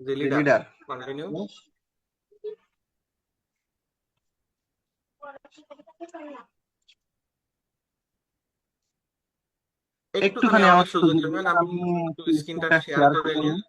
যে যে leader. Leader. Continue. একটুখানি একটুখানি আমাকে আমাকে সুযোগ সুযোগ দেবেন, দিবেন, আমি আমি একটু একটু স্ক্রিনটা স্ক্রিনটা শেয়ার শেয়ার করে করে নিই। নিই।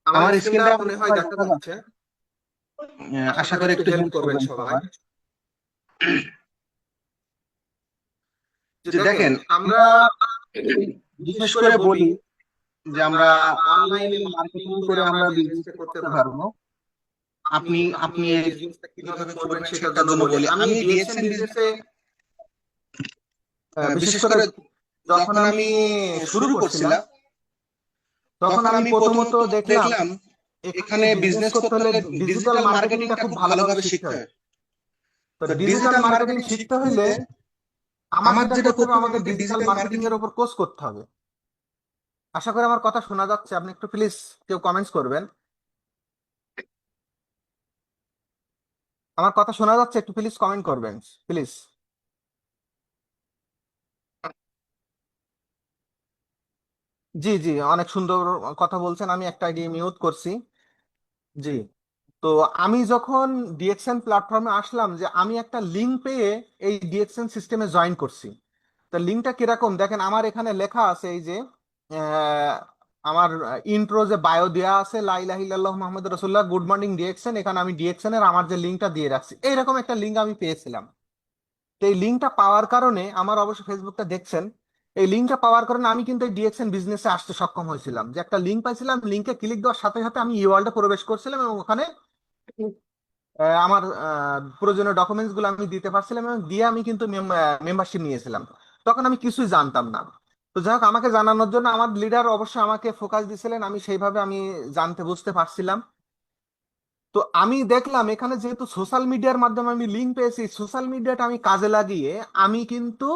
আমার আমার স্ক্রিনটা স্ক্রিনটা মনে হয় হয় দেখা দেখা যাচ্ছে। যাচ্ছে। আশা আশা করি করি একটু একটু হেল্প হেল্প করবেন করবেন সবাই। সবাই। যে যে দেখেন, দেখেন, আমরা আমরা বিশেষ বিশেষ করে করে বলি বলি যে যে আমরা আমরা অনলাইনে অনলাইনে মার্কেটিং মার্কেটিং করে করে আমরা আমরা বিজনেসটা বিজনেস করতে করতে পারবো। পারবো। আপনি আপনি আপনি আপনি এই এই বিজনেসটা কিভাবে কিভাবে করবেন করবেন সেটার সেটার জন্য জন্য বলি। বলি। আমি আমি ডিএক্সএন ডিএক্সএন বিজনেস বিজনেসে বিশেষ বিশেষ করে করে যখন যখন আমি আমি শুরু শুরু করছিলাম, করছিলাম, তখন তখন আমি আমি প্রথমত প্রথমত দেখলাম দেখলাম এখানে এখানে বিজনেস বিজনেস করতে করতে হলে হলে ডিজিটাল ডিজিটাল মার্কেটিংটা মার্কেটিংটা খুব খুব ভালোভাবে ভালোভাবে শিখতে শিখতে হয়। হয়। তো তো ডিজিটাল ডিজিটাল মার্কেটিং মার্কেটিং শিখতে শিখতে হইলে হলে আমার আমার যেটা যেটা করতে হবে, করতে হবে, আমাকে আমাকে ডিজিটাল ডিজিটাল মার্কেটিং মার্কেটিং এর উপর কোর্স করতে হবে। আশা করি আমার কথা শোনা যাচ্ছে, আপনি একটু প্লিজ কেউ কমেন্টস করবেন। আমার কথা শোনা যাচ্ছে, একটু প্লিজ কমেন্ট করবেন, প্লিজ। জি জি, অনেক সুন্দর কথা বলছেন। আমি একটা আইডি মিউট করছি। জি। তো আমি যখন ডিএক্সএন প্ল্যাটফর্মে আসলাম, যে আমি একটা লিঙ্ক পেয়ে এই ডিএক্সএন সিস্টেমে জয়েন করছি। তো লিঙ্কটা কিরকম দেখেন, আমার এখানে লেখা আছে এই যে আহ, আমার ইন্ট্রো যে বায়ো দেয়া আছে, লা ইলাহা ইল্লাল্লাহু মুহাম্মাদুর রাসূলুল্লাহ, গুড মর্নিং ডিএক্সএন, এখানে আমি ডিএক্সএন এর আমার যে লিঙ্কটা দিয়ে রাখছি, এইরকম একটা লিঙ্ক আমি পেয়েছিলাম। তো এই লিঙ্কটা পাওয়ার কারণে, আমার অবশ্য ফেসবুকটা দেখছেন, এই লিঙ্কটা পাওয়ার কারণে আমি কিন্তু এই ডিএক্সএন বিজনেসে আসতে সক্ষম হয়েছিলাম। যে একটা লিঙ্ক পাইছিলাম, লিঙ্কে ক্লিক দেওয়ার সাথে সাথে আমি ই ওয়ার্ল্ডে প্রবেশ করছিলাম, এবং ওখানে আমার প্রয়োজনীয় ডকুমেন্টস গুলো আমি দিতে পারছিলাম, এবং দিয়ে আমি কিন্তু মেম্বারশিপ নিয়েছিলাম। তখন আমি কিছুই জানতাম না। তো যাই হোক, আমাকে জানানোর জন্য আমার লিডার অবশ্যই আমাকে ফোকাস দিছিলেন, আমি সেইভাবে আমি জানতে বুঝতে পারছিলাম। তো আমি দেখলাম এখানে যেহেতু সোশ্যাল মিডিয়ার মাধ্যমে আমি লিঙ্ক পেয়েছি, সোশ্যাল মিডিয়াটা আমি কাজে লাগিয়ে আমি কিন্তু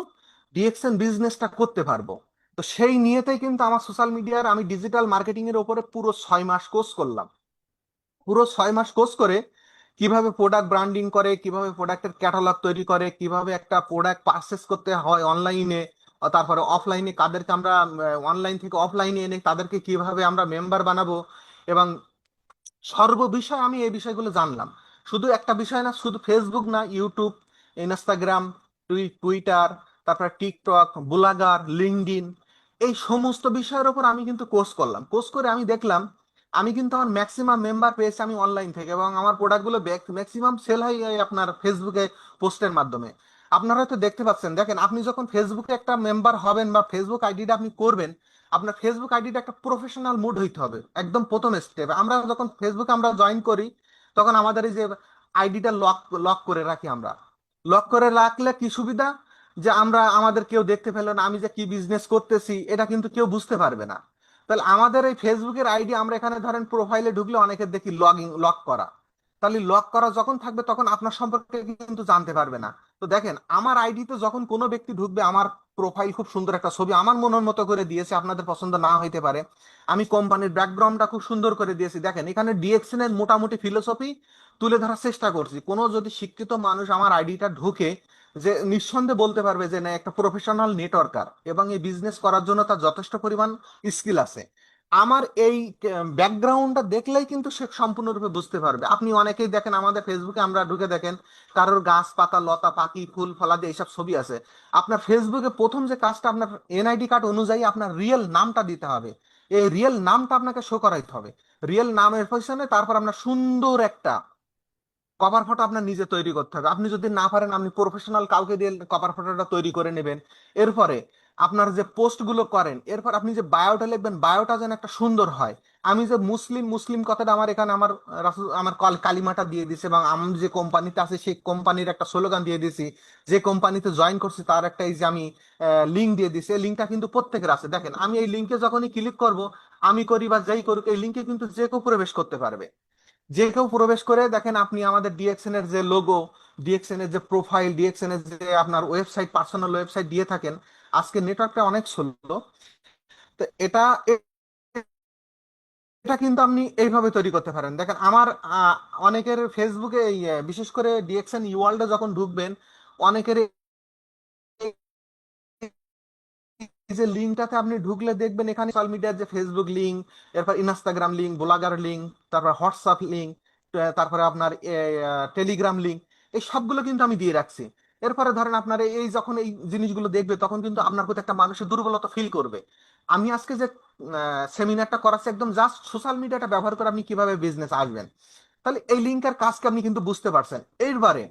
ডিএক্সএন বিজনেসটা করতে পারবো। তো সেই নিয়েতেই কিন্তু আমার সোশ্যাল মিডিয়ার, আমি ডিজিটাল মার্কেটিং এর উপরে পুরো 6 মাস কোর্স করলাম। পুরো 6 মাস কোর্স করে কিভাবে প্রোডাক্ট ব্র্যান্ডিং করে, কিভাবে প্রোডাক্টের ক্যাটালগ তৈরি করে, কিভাবে একটা প্রোডাক্ট পারচেস করতে হয় অনলাইনে, তারপরে অফলাইনে কাদেরকে আমরা অনলাইন থেকে অফলাইনে এনে তাদেরকে কিভাবে আমরা মেম্বার বানাবো, এবং সর্ববিষয় আমি এই বিষয়গুলো জানলাম। শুধু একটা বিষয় না, শুধু ফেসবুক না, ইউটিউব, ইনস্টাগ্রাম, টুইটার, তারপরে টিকটক, ব্লগার, লিঙ্কডইন, এই সমস্ত বিষয়ের উপর আমি কিন্তু কোর্স করলাম। কোর্স করে আমি দেখলাম আমি কিন্তু আমার ম্যাক্সিমাম মেম্বার পেয়েছি আমি অনলাইন থেকে, এবং আমার প্রোডাক্টগুলো ম্যাক্সিমাম সেল হয় এই আপনার ফেসবুকে পোস্টের মাধ্যমে। আপনারা হয়তো দেখতে পাচ্ছেন, দেখেন, আপনি যখন ফেসবুকে একটা মেম্বার হবেন বা ফেসবুক আইডিটা আপনি করবেন, আপনার ফেসবুক আইডিটা একটা প্রফেশনাল মুড হইতে হবে। একদম প্রথম স্টেপ, আমরা যখন ফেসবুকে আমরা জয়েন করি, তখন আমাদের এই যে আইডিটা লক লক করে রাখি আমরা। লক করে রাখলে কি সুবিধা, যে আমরা আমাদের কেউ দেখতে পেলো না, আমি যে কি বিজনেস করতেছি এটা কিন্তু কেউ বুঝতে পারবে না। তাহলে আমাদের এই ফেসবুকের আইডি আমরা এখানে ধরেন প্রোফাইলে ঢুকলে অনেকের দেখি লক করা। তাহলে লক করা যখন থাকবে তখন আপনার সম্পর্কে কিন্তু জানতে পারবে না। তো দেখেন, আমার আইডিতে যখন কোনো ব্যক্তি ঢুকবে, আমার প্রোফাইল খুব সুন্দর একটা ছবি আমার মনের মতো করে দিয়েছে, আপনাদের পছন্দ না হইতে পারে। আমি কোম্পানির ব্যাকগ্রাউন্ডটা খুব সুন্দর করে দিয়েছি। দেখেন, এখানে ডিএক্সএন এর মোটামুটি ফিলোসফি তুলে ধরার চেষ্টা করছি। কোনো যদি শিক্ষিত মানুষ আমার আইডিটা ঢুকে, যে নিঃসন্দেহে বলতে পারবে যে না, একটা প্রফেশনাল নেটওয়ার্কার, এবং এই বিজনেস করার জন্য তার যথেষ্ট পরিমাণ স্কিল আছে। আমার এই ব্যাকগ্রাউন্ডটা দেখলেই কিন্তু সে সম্পূর্ণরূপে বুঝতে পারবে। আপনি অনেকেই দেখেন আমাদের ফেসবুকে আমরা ঢুকে দেখেন, কারোর গাছ পাতা লতা পাখি ফুল ফলাদি এইসব ছবি আছে। আপনার ফেসবুকে প্রথম যে কাজটা, আপনার এনআইডি কার্ড অনুযায়ী আপনার রিয়েল নামটা দিতে হবে। এই রিয়েল নামটা আপনাকে শো করাইতে হবে। রিয়েল নামের পজিশনে তারপর আপনার সুন্দর একটা কভার ফটো আপনার নিজে তৈরি করতে হবে। আপনি যদি না পারেন, আপনি প্রফেশনাল কাউকে দিয়ে কভার ফটোটা তৈরি করে নেবেন। এরপরে আপনার যে পোস্ট গুলো করেন, এরপর আপনি যে বায়োটা লিখবেন, বায়োটা যেন একটা সুন্দর হয়। আমি যে মুসলিম মুসলিম কথাটা আমার এখানে আমার আমার কালিমাটা দিয়ে দিছে, এবং আমি যে কোম্পানিতে আছি সেই কোম্পানির একটা স্লোগান দিয়ে দিছি। যে কোম্পানিতে জয়েন করছি তার একটা এই যে আমি লিঙ্ক দিয়ে দিছি, এই লিঙ্কটা কিন্তু প্রত্যেকের আছে। দেখেন, আমি এই লিঙ্কে যখনই ক্লিক করব, আমি করি বা যাই করুক, এই লিঙ্কে কিন্তু যে কেউ প্রবেশ করতে পারবে। যে কেউ প্রবেশ করে দেখেন, আপনি আমাদের ডিএক্সএন এর যে লোগো, ডিএক্সএন এর যে প্রোফাইল, ডিএক্সএন এর যে আপনার ওয়েবসাইট, পার্সোনাল ওয়েবসাইট দিয়ে থাকেন। আজকে নেটওয়ার্কটা অনেক স্লো, তো এটা কিন্তু আপনি এইভাবে তৈরি করতে পারেন। দেখেন আমার অনেকের ফেসবুকে এই বিশেষ করে ডিএক্সএন ওয়ার্ল্ডে যখন ঢুকবেন, অনেকের এই যে লিঙ্কটাতে আপনি ঢুকলে দেখবেন এখানে সোশ্যাল মিডিয়ার যে ফেসবুক লিঙ্ক, এরপর ইনস্টাগ্রাম লিঙ্ক, ব্লগার লিঙ্ক, তারপর হোয়াটসঅ্যাপ লিঙ্ক, তারপরে আপনার টেলিগ্রাম লিঙ্ক, এই সবগুলো কিন্তু আমি দিয়ে রাখছি। এরপরে ধরেন আপনার এই যখন এই জিনিসগুলো দেখবে তখন কিন্তু আপনার প্রতি একটা মানুষের দুর্বলতা ফিল করবে। আমি আজকে যে সেমিনারটা করাচ্ছি একদম জাস্ট সোশ্যাল মিডিয়াটা ব্যবহার করে আপনি কিভাবে বিজনেস আসবেন, তাহলে এই লিঙ্কের কাজকে আপনি কিন্তু বুঝতে পারছেন। এইবারে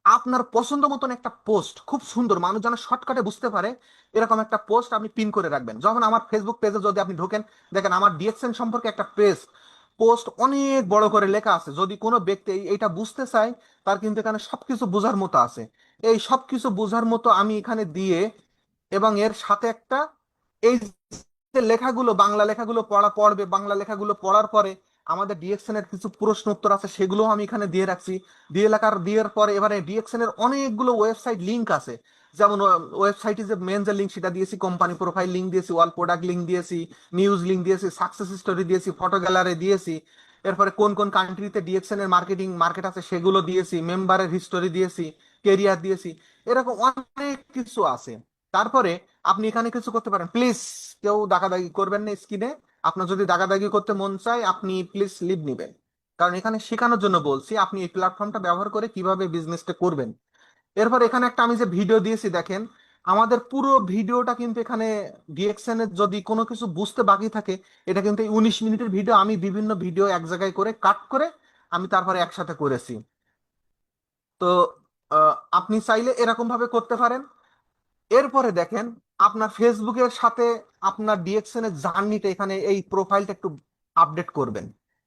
আপনার পছন্দ মতন একটা পোস্ট খুব সুন্দর, মানুষ যেন শর্টকাটে বুঝতে পারে, এরকম একটা পোস্ট আপনি পিন করে রাখবেন। যখন আমার ফেসবুক পেজে যদি আপনি ঢোকেন, দেখেন আমার ডিএক্সএন সম্পর্কে একটা পেজ পোস্ট অনেক বড় করে লেখা আছে। যদি কোনো ব্যক্তি এইটা বুঝতে চায়, তার কিন্তু এখানে সবকিছু বোঝার মতো আছে। এই সবকিছু বোঝার মতো আমি এখানে দিয়ে, এবং এর সাথে একটা এই যে লেখাগুলো, বাংলা লেখাগুলো পড়বে, বাংলা লেখাগুলো পড়ার পরে আমাদের ডিএক্সএন এর কিছু প্রশ্ন উত্তর আছে, সেগুলো আমি এখানে দিয়ে রাখছি। দিয়ে লেখার দেওয়ার পরে এবারে ডিএক্সএন এর অনেকগুলো ওয়েবসাইট লিংক আছে। যেমন ওয়েবসাইটে যে মেন যে লিঙ্ক সেটা দিয়েছি, কোম্পানি প্রোফাইল লিঙ্ক দিয়েছি, ওয়াল প্রোডাক্ট লিঙ্ক দিয়েছি, নিউজ লিঙ্ক দিয়েছি, সাকসেস স্টোরি দিয়েছি, ফটো গ্যালারি দিয়েছি। এরপরে কোন কোন কান্ট্রিতে ডিএক্সএন এর মার্কেট আছে সেগুলো দিয়েছি, মেম্বারের হিস্টোরি দিয়েছি, কেরিয়ার দিয়েছি, এরকম অনেক কিছু আছে। তারপরে আপনি এখানে কিছু করতে পারেন, প্লিজ কেউ দাগাদাগি করবেন না স্ক্রিনে। আপনার যদি দাগাদাগি করতে মন চায় আপনি প্লিজ লিভ নিবেন, কারণ এখানে শেখানোর জন্য বলছি আপনি এই প্ল্যাটফর্মটা ব্যবহার করে কিভাবে বিজনেসটা করবেন। এরপর এখানে একটা আমি যে ভিডিও দিয়েছি দেখেন, আমাদের পুরো ভিডিওটা কিন্তু এখানে ডিএক্সএন এর যদি কোনো কিছু বুঝতে বাকি থাকে, এটা কিন্তু এই 19 মিনিটের ভিডিও আমি বিভিন্ন ভিডিও এক জায়গায় করে কাট করে আমি তারপরে একসাথে করেছি। তো আপনি চাইলে এরকম ভাবে করতে পারেন। এরপরে দেখেন আপনার ফেসবুকের সাথে আপনার ডিএক্সএন এর জার্নিটা, এখানে এই প্রোফাইলটা একটু আপডেট করবেন।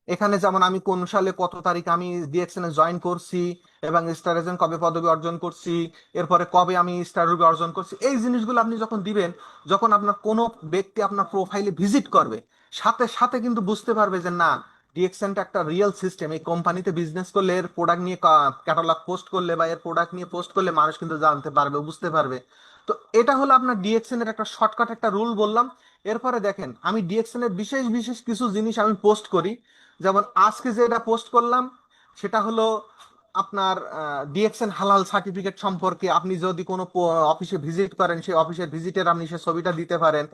এখানে যেমন আমি কোন সালে কত তারিখ আমি ডিএক্সএন এ জয়েন করছি, এবং স্টার এজেন্ট কবে পদবি অর্জন করছি, এরপরে কবে আমি স্টার রুবি অর্জন করছি, এই জিনিসগুলো আপনি যখন দিবেন, যখন আপনার কোনো ব্যক্তি আপনার প্রোফাইলে ভিজিট করবে, সাথে সাথে কিন্তু বুঝতে পারবে যে না, ডিএক্সএনটা একটা রিয়েল সিস্টেম। এই কোম্পানিতে বিজনেস করলে, এর প্রোডাক্ট নিয়ে ক্যাটালগ পোস্ট করলে বা এর প্রোডাক্ট নিয়ে পোস্ট করলে মানুষ কিন্তু জানতে পারবে, বুঝতে পারবে। তো এটা হলো আপনার ডিএক্সএন এর একটা শর্টকাট একটা রুল বললাম। এরপরে দেখেন আমি ডিএক্সএন এর বিশেষ বিশেষ কিছু জিনিস আমি পোস্ট করি। যেমন আজকে যেটা পোস্ট করলাম সেটা হলো আপনার ডিএক্সএন হালাল সার্টিফিকেট সম্পর্কে। আপনি যদি কোনো অফিসে ভিজিট করেন, সেই অফিসের ভিজিটের আপনি সে ছবিটা দিতে পারেন।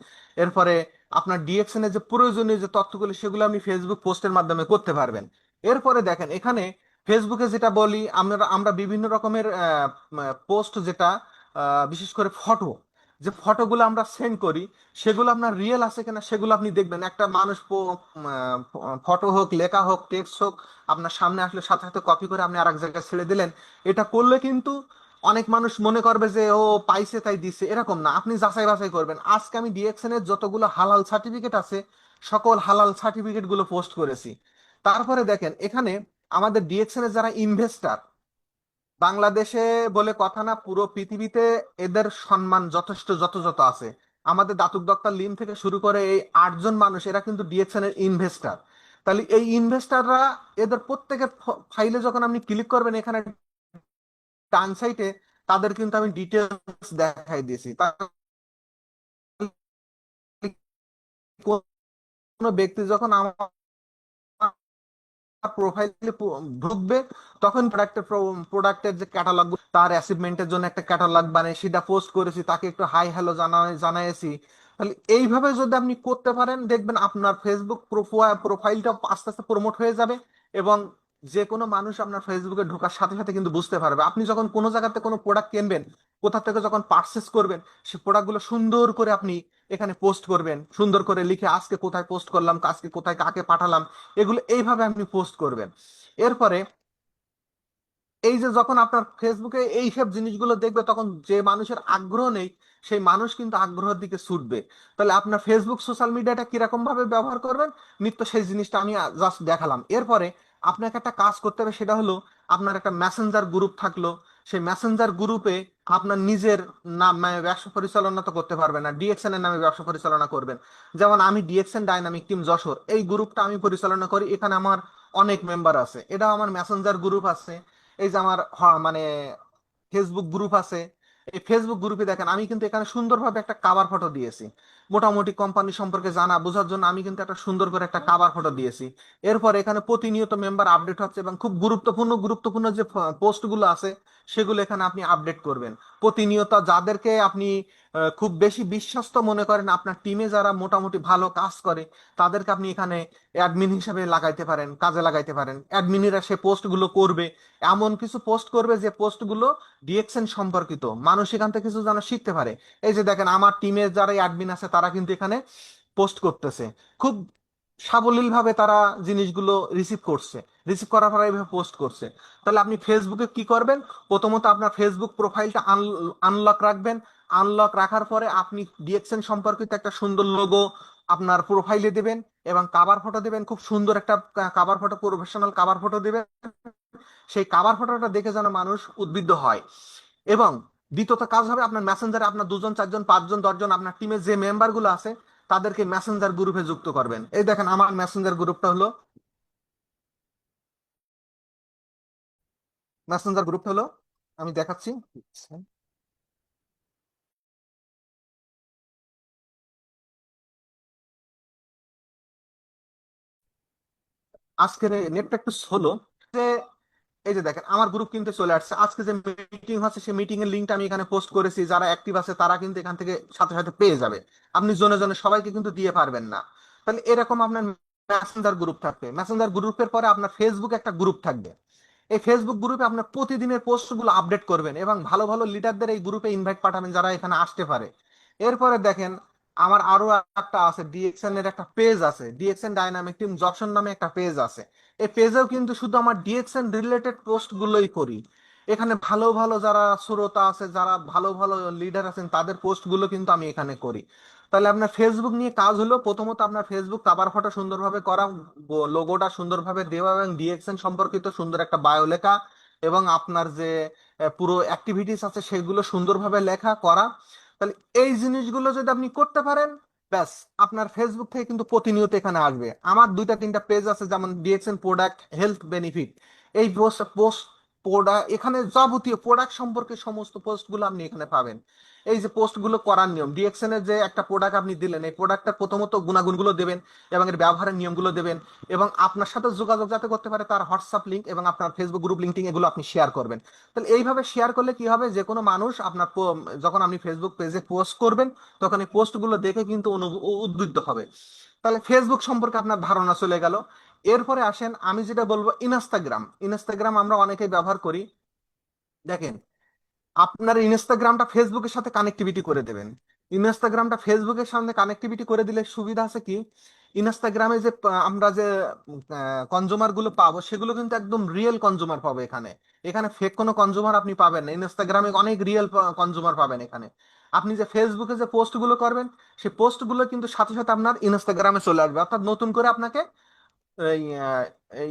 এরপরে আপনার ডিএক্সএন এর যে প্রয়োজনীয় যে তথ্যগুলো সেগুলো আপনি ফেসবুক পোস্টের মাধ্যমে করতে পারবেন। এরপরে দেখেন এখানে ফেসবুকে যেটা বলি, আমরা আমরা বিভিন্ন রকমের পোস্ট, যেটা বিশেষ করে ফটো, যে ফটোগুলো আমরা সেন্ড করি সেগুলো আপনার রিয়েল আছে কিনা সেগুলো আপনি দেখবেন। একটা মানুষ ফটো হোক, লেখা হোক, টেক্সট হোক, আপনার সামনে আসলে সাথে সাথে কপি করে আপনি আরেক জায়গায় ছেড়ে দিলেন। এটা করলে কিন্তু অনেক মানুষ মনে করবে যে ও পাইছে তাই দিছে, এরকম না। আপনি যাচাই বাছাই করবেন। আজকে আমি ডিএক্সএন এর যতগুলো হালাল সার্টিফিকেট আছে, সকল হালাল সার্টিফিকেট গুলো পোস্ট করেছি। তারপরে দেখেন এখানে আমাদের ডিএক্সএন এর যারা ইনভেস্টার, বাংলাদেশে বলে কথা না, পুরো পৃথিবীতে এদের সম্মান যথেষ্ট যত আছে। আমাদের দাতুক ডক্টর লিম থেকে শুরু করে এই 8জন মানুষ, এরা কিন্তু ডিএক্সএন এর ইনভেস্টার। তাহলে এই ইনভেস্টাররা, এদের প্রত্যেকের ফাইলে যখন আপনি ক্লিক করবেন, এখানে ডান সাইটে তাদের কিন্তু আমি ডিটেলস দেখাই দিয়েছি। তাহলে কোনো ব্যক্তি যখন আমার প্রোফাইলে ঢুকবে, তখন প্রোডাক্টের যে ক্যাটালগ, তার অ্যাচিভমেন্টের জন্য একটা ক্যাটালগ বানিয়ে সেটা পোস্ট করেছি, তাকে একটু হাই হ্যালো জানাইছি। তাহলে এইভাবে যদি আপনি করতে পারেন, দেখবেন আপনার ফেসবুক প্রোফাইলটা আস্তে আস্তে প্রমোট হয়ে যাবে। এবং যে কোনো মানুষ আপনার ফেসবুকে ঢোকার সাথে সাথে কিন্তু বুঝতে পারবে। আপনি যখন কোনো জায়গাতে কোনো প্রোডাক্ট কিনবেন, কোথা থেকে যখন পারচেস করবেন, সেই প্রোডাক্টগুলো সুন্দর করে আপনি এখানে পোস্ট করবেন, সুন্দর করে লিখে আজকে কোথায় পোস্ট করলাম, আজকে কোথায় কাকে পাঠালাম, এগুলো এইভাবে আপনি পোস্ট করবেন। এরপরে এই যে যখন আপনার ফেসবুকে এই সব জিনিসগুলো দেখবে, তখন যে মানুষের আগ্রহ নেই সেই মানুষ কিন্তু আগ্রহের দিকে ছুটবে। তাহলে আপনার ফেসবুক সোশ্যাল মিডিয়াটা কিরকম ভাবে ব্যবহার করবেন, নিত্য সেই জিনিসটা আমি জাস্ট দেখালাম। এরপরে আপনাকে একটা কাজ করতে হবে, সেটা হলো আপনার একটা মেসেঞ্জার গ্রুপ থাকলো। সেই মেসেঞ্জার গ্রুপে আপনার নিজের নাম ব্যবসা পরিচালনা তো করতে পারবেন না, ডিএক্সএন এর নামে ব্যবসা পরিচালনা করবেন। যেমন আমি ডিএক্সএন ডাইনামিক টিম যশোর, এই গ্রুপটা আমি পরিচালনা করি। এখানে আমার অনেক মেম্বার আছে। এটা আমার মেসেঞ্জার গ্রুপ আছে, এই যে আমার মানে ফেসবুক গ্রুপ আছে। এই ফেসবুক গ্রুপে দেখেন আমি কিন্তু এখানে সুন্দরভাবে একটা কাভার ফটো দিয়েছি, মোটামুটি কোম্পানি সম্পর্কে জানা বোঝার জন্য আমি কিন্তু একটা সুন্দর করে একটা কাভার ফটো দিয়েছি। এরপর এখানে প্রতিনিয়ত মেম্বার আপডেট হচ্ছে, এবং খুব গুরুত্বপূর্ণ গুরুত্বপূর্ণ যে পোস্টগুলো আছে সেগুলো এখানে আপনি আপডেট করবেন প্রতিনিয়ত। যাদেরকে আপনি খুব বেশি বিশ্বস্ত মনে করেন, আপনার টিমে যারা মোটামুটি ভালো কাজ করে, তাদেরকে আপনি এখানে অ্যাডমিন হিসেবে লাগাইতে পারেন, কাজে লাগাইতে পারেন। অ্যাডমিনেরা সে পোস্টগুলো করবে, এমন কিছু পোস্ট করবে যে পোস্টগুলো ডিএক্সএন সম্পর্কিত, মানুষ এখান থেকে কিছু যেন শিখতে পারে। এই যে দেখেন আমার টিমের যারা অ্যাডমিন আছে তারা কিন্তু এখানে পোস্ট করতেছে, খুব সাবলীল ভাবে তারা জিনিসগুলো রিসিভ করছে, রিসিভ করার পরে এইভাবে পোস্ট করছে। তাহলে আপনি ফেসবুকে কি করবেন, প্রথমত আপনার ফেসবুক প্রোফাইলটা আনলক রাখবেন। আনলক রাখার পরে আপনি ডিএক্সএন সম্পর্কিত একটা সুন্দর লোগো আপনার প্রোফাইলে দেবেন, এবং কাভার ফটো দেবেন, খুব সুন্দর একটা cover photo, professional cover photo দেবেন। সেই কাভার ফটোটা দেখে যেন মানুষ উদ্বুদ্ধ হয়। এবং দ্বিতীয়ত কাজ হবে, আপনার মেসেঞ্জারে আপনার দুজন চারজন পাঁচজন দশজন আপনার টিমের যে মেম্বার গুলো আছে তাদেরকে মেসেঞ্জার গ্রুপে যুক্ত করবেন। এই দেখেন আমার মেসেঞ্জার গ্রুপটা হলো, মেসেঞ্জার গ্রুপটা হলো, আমি দেখাচ্ছি। আজকের নেটটা একটু স্লো, যে এই যে দেখেন আমার গ্রুপ কিন্তু চলে আসছে। আজকে যে মিটিং হচ্ছে সেই মিটিং এর লিঙ্কটা আমি এখানে পোস্ট করেছি, যারা অ্যাক্টিভ আছে তারা কিন্তু এখান থেকে সাথে সাথে পেয়ে যাবে। আপনি জনে জনে সবাইকে কিন্তু দিয়ে পারবেন না। তাহলে এরকম আপনার মেসেঞ্জার গ্রুপ থাকবে, মেসেঞ্জার গ্রুপের পরে আপনার ফেসবুক একটা গ্রুপ থাকবে। এই ফেসবুক গ্রুপে আপনার প্রতিদিনের পোস্টগুলো আপডেট করবেন, এবং ভালো ভালো লিডারদের এই গ্রুপে ইনভাইট পাঠাবেন যারা এখানে আসতে পারে। এরপরে দেখেন আমার আরো একটা আছে, ডিএক্সএন এর একটা পেজ আছে, ডিএক্সএন ডাইনামিক টিম জকশন নামে একটা পেজ আছে। এই পেজেও কিন্তু শুধু আমার ডিএক্সএন রিলেটেড পোস্ট গুলোই করি। এখানে ভালো ভালো যারা শ্রোতা আছে, যারা ভালো ভালো লিডার আছেন, তাদের পোস্ট গুলো কিন্তু আমি এখানে করি। তাহলে আপনার ফেসবুক নিয়ে কাজ হলো, প্রথমত আপনার ফেসবুক কভার ফটো সুন্দরভাবে করা, লোগোটা সুন্দরভাবে দেওয়া, এবং ডিএক্সএন সম্পর্কিত সুন্দর একটা বায়ো লেখা, এবং আপনার যে পুরো অ্যাক্টিভিটিস আছে সেগুলো সুন্দরভাবে লেখা করা। তাহলে এই জিনিসগুলো যদি আপনি করতে পারেন, ব্যাস, আপনার ফেসবুক থেকে কিন্তু প্রতিনিয়ত এখানে আসবে। আমার দুইটা তিনটা পেজ আছে, যেমন ডিএক্সএন প্রোডাক্ট হেলথ বেনিফিট, এই পোস্ট পোস্ট প্রোডাক্ট, এখানে যাবতীয় প্রোডাক্ট সম্পর্কে সমস্ত পোস্টগুলো আপনি এখানে পাবেন। এই যে পোস্টগুলো করার নিয়ম, ডিএক্সএন এর যে একটা প্রোডাক্ট আপনি দিলেন, এই প্রোডাক্টটা প্রথমত গুণাগুণগুলো দেবেন, এবং এর ব্যবহারের নিয়মগুলো দেবেন, এবং আপনার সাথে যোগাযোগ যাতে করতে পারে তার হোয়াটসঅ্যাপ লিঙ্ক এবং আপনার ফেসবুক গ্রুপ লিঙ্কিং এগুলো আপনি শেয়ার করবেন। তাহলে এইভাবে শেয়ার করলে কি হবে, যে কোনো মানুষ আপনার যখন আপনি ফেসবুক পেজে পোস্ট করবেন, তখন এই পোস্টগুলো দেখে কিন্তু উদ্বুদ্ধ হবে। তাহলে ফেসবুক সম্পর্কে আপনার ধারণা চলে গেল। এরপরে আসেন আমি যেটা বলবো, ইনস্টাগ্রাম। ইনস্টাগ্রাম আমরা অনেকেই ব্যবহার করি। দেখেন আপনার ইনস্টাগ্রামটা ফেসবুকের সাথে কানেক্টিভিটি করে দেবেন। ইনস্টাগ্রামটা ফেসবুকের সাথে কানেক্টিভিটি করে দিলে সুবিধা আছে কি, ইনস্টাগ্রামে যে আমরা যে কনজুমার গুলো পাবো সেগুলো কিন্তু একদম রিয়েল কনজুমার পাবো এখানে। এখানে ফেক কোনো কনজুমার আপনি পাবেন না, ইনস্টাগ্রামে অনেক রিয়েল কনজুমার পাবেন এখানে। আপনি যে ফেসবুকে যে পোস্ট গুলো করবেন, সেই পোস্ট গুলো কিন্তু সাথে সাথে আপনার ইনস্টাগ্রামে চলে আসবে, অর্থাৎ নতুন করে আপনাকে এই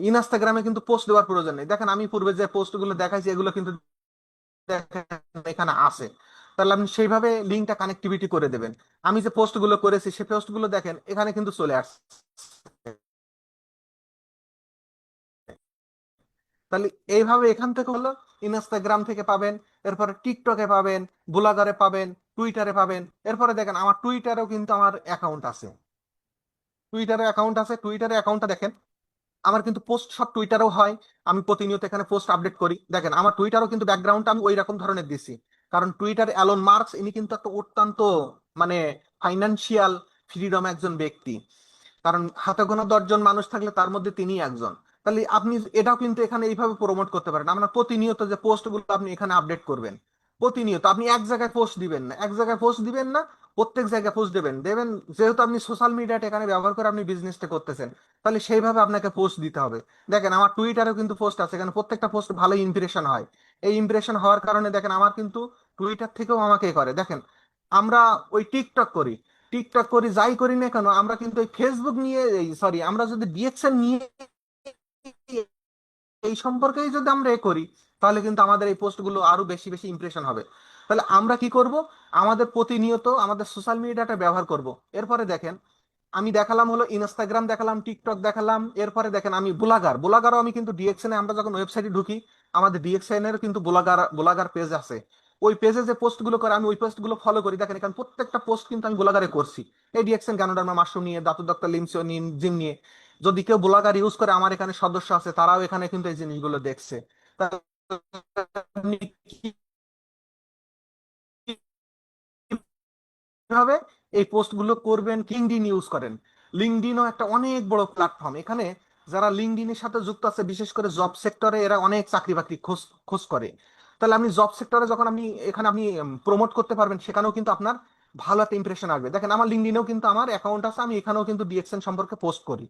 ইনস্টাগ্রামে কিন্তু পোস্ট দেওয়ার প্রয়োজন নেই। দেখেন আমি পূর্বে যে পোস্ট গুলো দেখাইছি এগুলো কিন্তু দেখেন এখানে আছে। তাহলে আপনি সেইভাবে লিঙ্কটা কানেক্টিভিটি করে দেবেন। আমি যে পোস্ট গুলো করেছি সেই পোস্ট গুলো দেখেন এখানে কিন্তু চলে আসছে। তাহলে এইভাবে এখান থেকে হলো, ইনস্টাগ্রাম থেকে পাবেন, এরপরে টিকটকে পাবেন, ব্লগারে পাবেন, টুইটারে পাবেন। এরপরে দেখেন আমার টুইটারেও কিন্তু আমার অ্যাকাউন্ট আছে, টুইটারে অ্যাকাউন্ট আছে। টুইটারে অ্যাকাউন্টটা দেখেন, আমার কিন্তু পোস্ট সব টুইটারেও হয়। আমি প্রতিনিয়ত এখানে পোস্ট আপডেট করি। দেখেন আমার টুইটারও কিন্তু ব্যাকগ্রাউন্ডটা আমি ওই রকম ধরনের দিছি, কারণ টুইটার অ্যালন মার্কস ইনি কিন্তু একটা অত্যন্ত মানে ফাইনান্সিয়াল ফ্রিডম একজন ব্যক্তি, কারণ হাতে গোনা 10 জন মানুষ থাকলে তার মধ্যে তিনি একজন। তাহলে আপনি এটাও কিন্তু এখানে এইভাবে প্রমোট করতে পারেন। আপনার প্রতিনিয়ত যে পোস্ট গুলো আপনি এখানে আপডেট করবেন, প্রতিনিয়ত আপনি এক জায়গায় পোস্ট দিবেন না, এক জায়গায় পোস্ট দিবেন না, প্রত্যেক জায়গায় পোস্ট দেবেন দেবেন। যেহেতু আপনি সোশ্যাল মিডিয়াটা এখানে ব্যবহার করে আপনি বিজনেসটা করতেছেন, তাহলে সেইভাবে আপনাকে পোস্ট দিতে হবে। দেখেন আমার টুইটারেও কিন্তু পোস্ট আছে, এখানে প্রত্যেকটা পোস্ট ভালো ইমপ্রেশন হয়। এই ইমপ্রেশন হওয়ার কারণে দেখেন আমার কিন্তু টুইটার থেকেও আমাকে করে। দেখেন আমরা ওই টিকটক করি, টিকটক করি, যাই করি না কেন, আমরা কিন্তু এই ফেসবুক নিয়ে, সরি, আমরা যদি ডিএক্সএল নিয়ে এই সম্পর্কেই যদি আমরা করি, তাহলে কিন্তু আমাদের এই পোস্টগুলো আরো বেশি বেশি ইমপ্রেশন হবে। তাহলে আমরা কি করব, আমাদের প্রতিনিয়ত আমাদের সোশ্যাল মিডিয়াটা ব্যবহার করব। এরপরে দেখেন আমি দেখালাম হলো ইনস্টাগ্রাম দেখালাম, টিকটক দেখালাম, এরপরে দেখেন আমি ব্লগারও আমি কিন্তু ডিএক্সএন এ আমরা যখন ওয়েবসাইটে ঢুকি, আমাদের ডিএক্সএন এর কিন্তু ব্লগার পেজ আছে। ওই পেজে যে পোস্ট গুলো করে আমি ওই পোস্ট গুলো ফলো করি, দেখেন এখানে প্রত্যেকটা পোস্ট কিন্তু আমি ব্লগারে করছি, এই ডিএক্সএন গানোডার্মা মাশরুম নিয়ে, দাতু ডক্টর লিমসো নিয়ে, জিম নিয়ে। যদি কেউ ব্লগার ইউজ করে, আমার এখানে সদস্য আছে, তারাও এখানে কিন্তু এই জিনিসগুলো দেখছে। তা আপনি কিভাবে এই পোস্টগুলো করবেন? লিঙ্কডইন ইউজ করেন। লিঙ্কডইনও একটা অনেক বড় প্ল্যাটফর্ম। এখানে যারা লিঙ্কডইনের সাথে যুক্ত আছে, বিশেষ করে জব সেক্টরে, এরা অনেক চাকরি বাকরি খোঁজ খোঁজ করে। তাহলে আপনি জব সেক্টরে যখন আপনি এখানে আপনি প্রমোট করতে পারবেন, সেখানেও কিন্তু আপনার ভালো একটা ইমপ্রেশন আসবে। দেখেন আমার লিঙ্কডইনেও কিন্তু আমার অ্যাকাউন্ট আছে, আমি এখানেও কিন্তু ডিএক্সএন সম্পর্কে পোস্ট করি।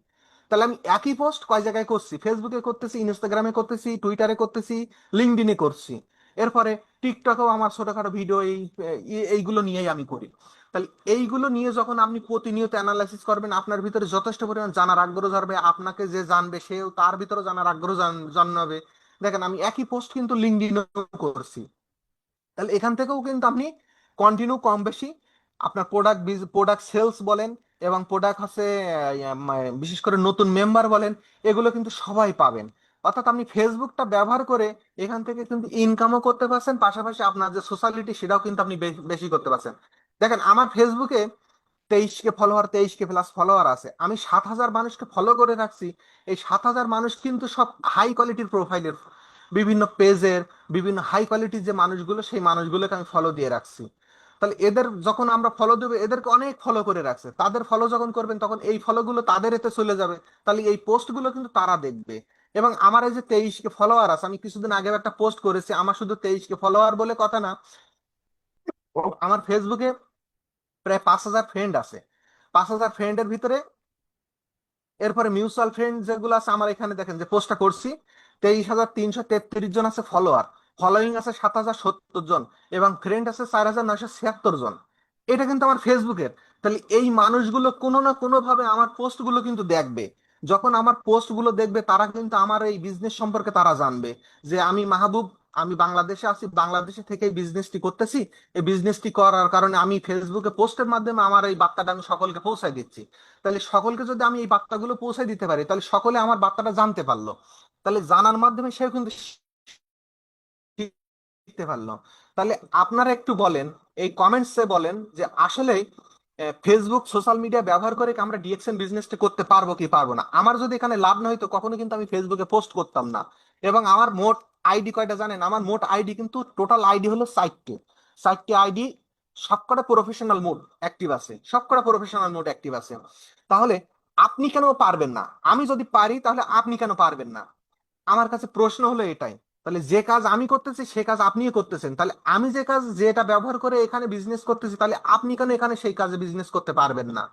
তাহলে আমি একই পোস্ট কয় জায়গায় করছি, ফেসবুকে করতেছি, ইনস্টাগ্রামে করতেছি, টুইটারে করতেছি, লিঙ্কডইনে করছি। এরপরে টিকটকেও আমার ছোটখাটো ভিডিও এইগুলো নিয়েই আমি করি। তাহলে এইগুলো নিয়ে যখন আপনি প্রতিনিয়ত অ্যানালাইসিস করবেন, আপনার ভিতরে যথেষ্ট পরিমাণ জানার আগ্রহ ধরবে, আপনাকে যে জানবে সেও তার ভিতরে জানার আগ্রহ জন্মাবে। দেখেন আমি একই পোস্ট কিন্তু লিঙ্কডইনে করছি। তাহলে এখান থেকেও কিন্তু আপনি কন্টিনিউ কম বেশি আপনার প্রোডাক্ট সেলস বলেন, এবং প্রোডাক্ট হচ্ছে বিশেষ করে নতুন মেম্বার বলেন, এগুলো কিন্তু সবাই পাবেন। অর্থাৎ আপনি ফেসবুকটা ব্যবহার করে এখান থেকে কিন্তু ইনকামও করতে পারছেন, পাশাপাশি আপনার যে সোশ্যালিটি সেটাও কিন্তু আপনি বেশি করতে পারছেন। দেখেন আমার ফেসবুকে 23K প্লাস ফলোয়ার আছে, আমি 7,000 মানুষকে ফলো করে রাখছি। এই 7,000 মানুষ কিন্তু সব হাই কোয়ালিটির প্রোফাইলের, বিভিন্ন পেজের, বিভিন্ন হাই কোয়ালিটির যে মানুষগুলো, সেই মানুষগুলোকে আমি ফলো দিয়ে রাখছি। তাহলে এদের যখন আমরা ফলো দেবো, এদেরকে অনেক ফলো করে রাখছে, তাদের ফলো যখন করবেন তখন এই ফলোগুলো তাদের এতে চলে যাবে। তাহলে এই পোস্টগুলো কিন্তু তারা দেখবে। এবং আমার এই যে 23K ফলোয়ার আছে, আমি কিছুদিন আগে একটা পোস্ট করেছি, আমার শুধু 23K ফলোয়ার বলে কথা না, আমার ফেসবুকে প্রায় 5,000 ফ্রেন্ড আছে। 5,000 ফ্রেন্ডের ভিতরে এরপরে মিউচুয়াল ফ্রেন্ড যেগুলো আছে, আমার এখানে দেখেন যে পোস্টটা করছি, 23,333 জন আছে ফলোয়ার, ফলোয়িং আছে 7,070 জন, এবং ফ্রেন্ড আছে 4,976 জন। এটা কিন্তু আমার ফেসবুকের। তাহলে এই মানুষগুলো কোনো না কোনো ভাবে আমার পোস্ট গুলো কিন্তু দেখবে। যখন আমার পোস্ট গুলো দেখবে, তারা কিন্তু আমার এই বিজনেস সম্পর্কে তারা জানবে যে আমি মাহবুব, আমি বাংলাদেশে আছি, বাংলাদেশে থেকে বিজনেসটি করতেছি। এই বিজনেসটি করার কারণে আমি ফেসবুকে পোস্টের মাধ্যমে আমার এই বার্তাটা আমি সকলকে পৌঁছায় দিচ্ছি। তাহলে সকলকে যদি আমি এই বার্তাগুলো পৌঁছে দিতে পারি, তাহলে সকলে আমার বার্তাটা জানতে পারলো। তাহলে জানার মাধ্যমে সেও কিন্তু শিখতে পারলো। তাহলে আপনারা একটু বলেন, এই কমেন্টসে বলেন যে আসলে ফেসবুক সোশ্যাল মিডিয়া ব্যবহার করে কি আমরা ডিএক্সএন বিজনেসটা করতে পারবো কি পারবো না। আমার যদি এখানে লাভ না হইতো, কখনো কিন্তু আমি ফেসবুকে পোস্ট করতাম না। এবং আমার মোট আইডি কয়টা জানেন? আমার মোট আইডি কিন্তু টোটাল আইডি হলো 4টে। 4টে আইডি, সবকটা প্রফেশনাল মোড অ্যাক্টিভ আছে, সবকটা প্রফেশনাল মোড অ্যাক্টিভ আছে। তাহলে আপনি কেন পারবেন না? আমি যদি পারি, তাহলে আপনি কেন পারবেন না? আমার কাছে প্রশ্ন হলো এটাই। তাহলে যে কাজ আমি করতেছি সে কাজ আপনিও করতেছেন, তাহলে আমি যে কাজ যেটা ব্যবহার করে এখানে বিজনেস করতেছি, তাহলে আপনি কেন এখানে সেই কাজে বিজনেস করতে পারবেন না?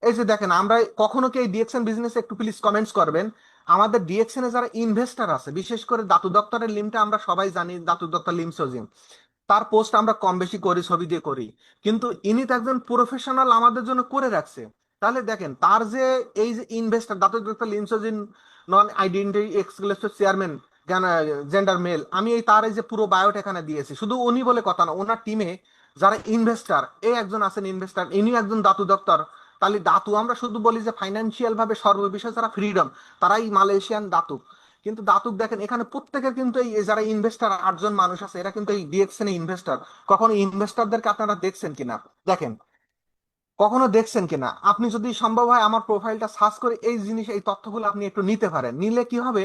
এই যে দেখেন, আমরা কখনো কি এই ডিএক্সএন বিজনেস, একটু প্লিজ কমেন্টস করবেন, আমাদের ডিএক্সএন এ যারা ইনভেস্টর আছে, বিশেষ করে দাতু দত্তরের লিমটা আমরা সবাই জানি, দাতু দত্তর লিম সজিম, তার পোস্ট আমরা কম বেশি করি, ছবি দিয়ে করি, কিন্তু ইনি তো একজন প্রফেশনাল আমাদের জন্য করে রাখছে। তাহলে দেখেন তার যে এই যে ইনভেস্টর দাতুক ডক্টর লিনসোজিন, নন আইডেন্টি এক্সক্লুসিভ চেয়ারম্যান, জেন্ডার মেল, আমি এই তার এই যে পুরো বায়োটা এখানে দিয়েছি, শুধু উনি বলে কথা না, ওনার টিমে যারা ইনভেস্টর, এই একজন আছেন ইনভেস্টর, ইনি একজন দাতু ডক্টর। তাহলে দাতু আমরা শুধু বলি যে ফাইন্যান্সিয়াল ভাবে সর্ববিষয়ে যারা ফ্রিডম, তারাই মালয়েশিয়ান দাতু। কিন্তু দাতুক দেখেন এখানে প্রত্যেকের কিন্তু এই যারা ইনভেস্টার 8 জন মানুষ আছে, এরা কিন্তু এই ডিএক্সএন এ ইনভেস্টার। কখনো ইনভেস্টারদেরকে আপনারা দেখছেন কিনা? দেখেন, কখনো দেখছেন কিনা? আপনি যদি সম্ভব হয় আমার প্রোফাইলটা সার্চ করে এই জিনিস, এই তথ্যগুলো আপনি একটু নিতে পারেন। নিলে কি হবে,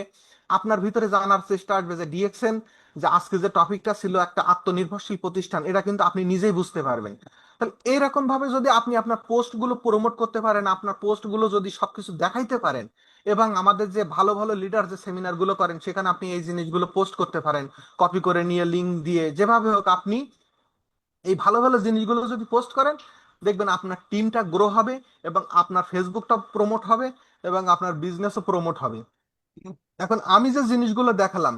আপনার ভিতরে জানার চেষ্টা আসবে যে ডিএক্সএন, যে আজকে যে টপিকটা ছিল একটা আত্মনির্ভরশীল প্রতিষ্ঠান, এটা কিন্তু আপনি নিজেই বুঝতে পারবেন। তাহলে এইরকম ভাবে যদি আপনি আপনার পোস্ট গুলো প্রমোট করতে পারেন, আপনার পোস্ট গুলো যদি সবকিছু দেখাইতে পারেন, এবং আমাদের যে ভালো ভালো লিডার যে সেমিনার গুলো করেন, সেখানে আপনি এই জিনিসগুলো পোস্ট করতে পারেন, কপি করে নিয়ে লিঙ্ক দিয়ে, যেভাবে হোক আপনি এই ভালো ভালো জিনিসগুলো যদি পোস্ট করেন, দেখবেন আপনার টিমটা গ্রো হবে, এবং আপনার ফেসবুকটা প্রমোট হবে, এবং আপনার বিজনেসও প্রমোট হবে। এখন আমি যে জিনিসগুলো দেখালাম,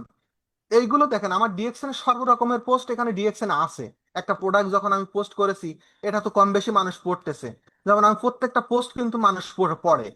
এইগুলো দেখেন আমার ডিএক্সএন এর সর্ব রকমের পোস্ট এখানে ডিএক্সএন আছে। একটা প্রোডাক্ট যখন আমি পোস্ট করেছি, এটা তো কম বেশি মানুষ পড়তেছে। যেমন আমি প্রত্যেকটা পোস্ট কিন্তু মানুষ পড়ে।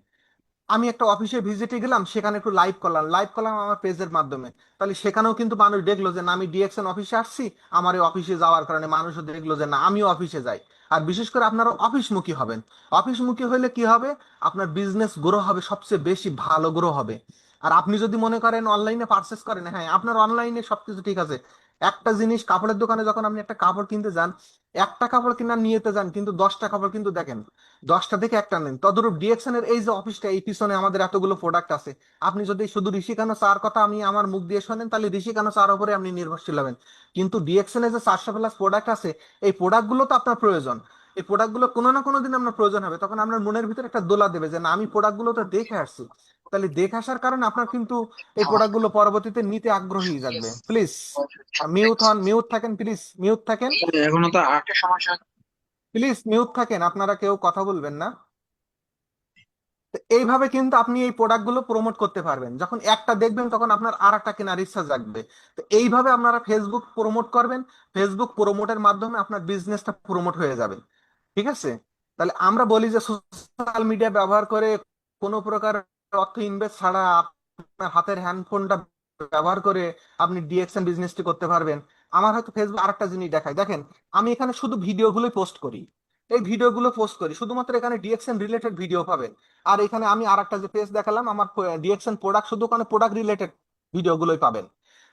আমি একটা অফিসে ভিজিটে গেলাম, সেখানে একটু লাইভ করলাম আমার পেজের মাধ্যমে। তাহলে সেখানেও কিন্তু মানুষ দেখলো যে না, আমি ডিএক্সএন অফিসে আসছি, আমার এই অফিসে যাওয়ার কারণে মানুষও দেখলো যে না, আমিও অফিসে যাই। আর বিশেষ করে আপনারা অফিসমুখী হবেন। অফিসমুখী হলে কি হবে, আপনার বিজনেস গ্রো হবে, সবচেয়ে বেশি ভালো গ্রো হবে। আর আপনি যদি মনে করেন অনলাইনে পারচেস করেন, হ্যাঁ আপনার অনলাইনে সবকিছু ঠিক আছে। একটা জিনিস, কাপড়ের দোকানে যখন আপনি একটা কাপড় কিনতে যান, একটা কাপড় কেনার নিয়েতে যান, কিন্তু 10টা কাপড় কিন্তু দেখেন, 10টা থেকে একটা নেন। তদরূপ ডিএক্সএন এর এই যে অফিসটা, এই পিছনে আমাদের এতগুলো প্রোডাক্ট আছে। আপনি যদি শুধু ঋষিকানো চার কথা আমি আমার মুখ দিয়ে শোনেন, তাহলে ঋষিকানো চার উপরে আপনি নির্ভরশীল হবেন। কিন্তু ডিএক্সএন এর যে 400+ প্রোডাক্ট আছে, এই প্রোডাক্টগুলো তো আপনার প্রয়োজন। এই প্রোডাক্টগুলো কোনো না কোনো দিন আপনার প্রয়োজন হবে, তখন আপনার মনের ভিতরে একটা দোলা দেবে যে না, আমি প্রোডাক্টগুলো তো দেখে আসছি। তাহলে দেখে আসার কারণে আপনার কিন্তু এই প্রোডাক্টগুলো পরবর্তীতে নিতে আগ্রহী থাকবে। প্লিজ মিউট হন, মিউট থাকেন, প্লিজ মিউট থাকেন, এখনো তো আরেকটা সমস্যা। প্লিজ মিউট থাকেন, আপনারা কেউ কথা বলবেন না। তো এইভাবে কিন্তু আপনি এই প্রোডাক্টগুলো প্রমোট করতে পারবেন, যখন একটা দেখবেন তখন আপনার আর একটা কেনার ইচ্ছা জাগবে। তো এইভাবে আপনারা ফেসবুক প্রমোট করবেন। ফেসবুক প্রমোটের মাধ্যমে আপনার বিজনেসটা প্রমোট হয়ে যাবে। ঠিক আছে? তাহলে আমরা বলি যে সোশ্যাল মিডিয়া ব্যবহার করে কোনো প্রকার অর্থ ইনভেস্ট ছাড়া আপনার হাতের হ্যান্ডফোনটা ব্যবহার করে আপনি ডিএক্সএন বিজনেসটি করতে পারবেন। আমার হয়তো ফেসবুক আরেকটা জিনিস দেখায়, দেখেন আমি এখানে শুধু ভিডিওগুলোই পোস্ট করি। এই ভিডিওগুলো পোস্ট করি শুধুমাত্র, এখানে ডিএক্সএন রিলেটেড ভিডিও পাবেন। আর এখানে আমি আর একটা যে পেজ দেখালাম আমার ডিএক্সএন প্রোডাক্ট, শুধু ওখানে প্রোডাক্ট রিলেটেড ভিডিওগুলোই পাবেন।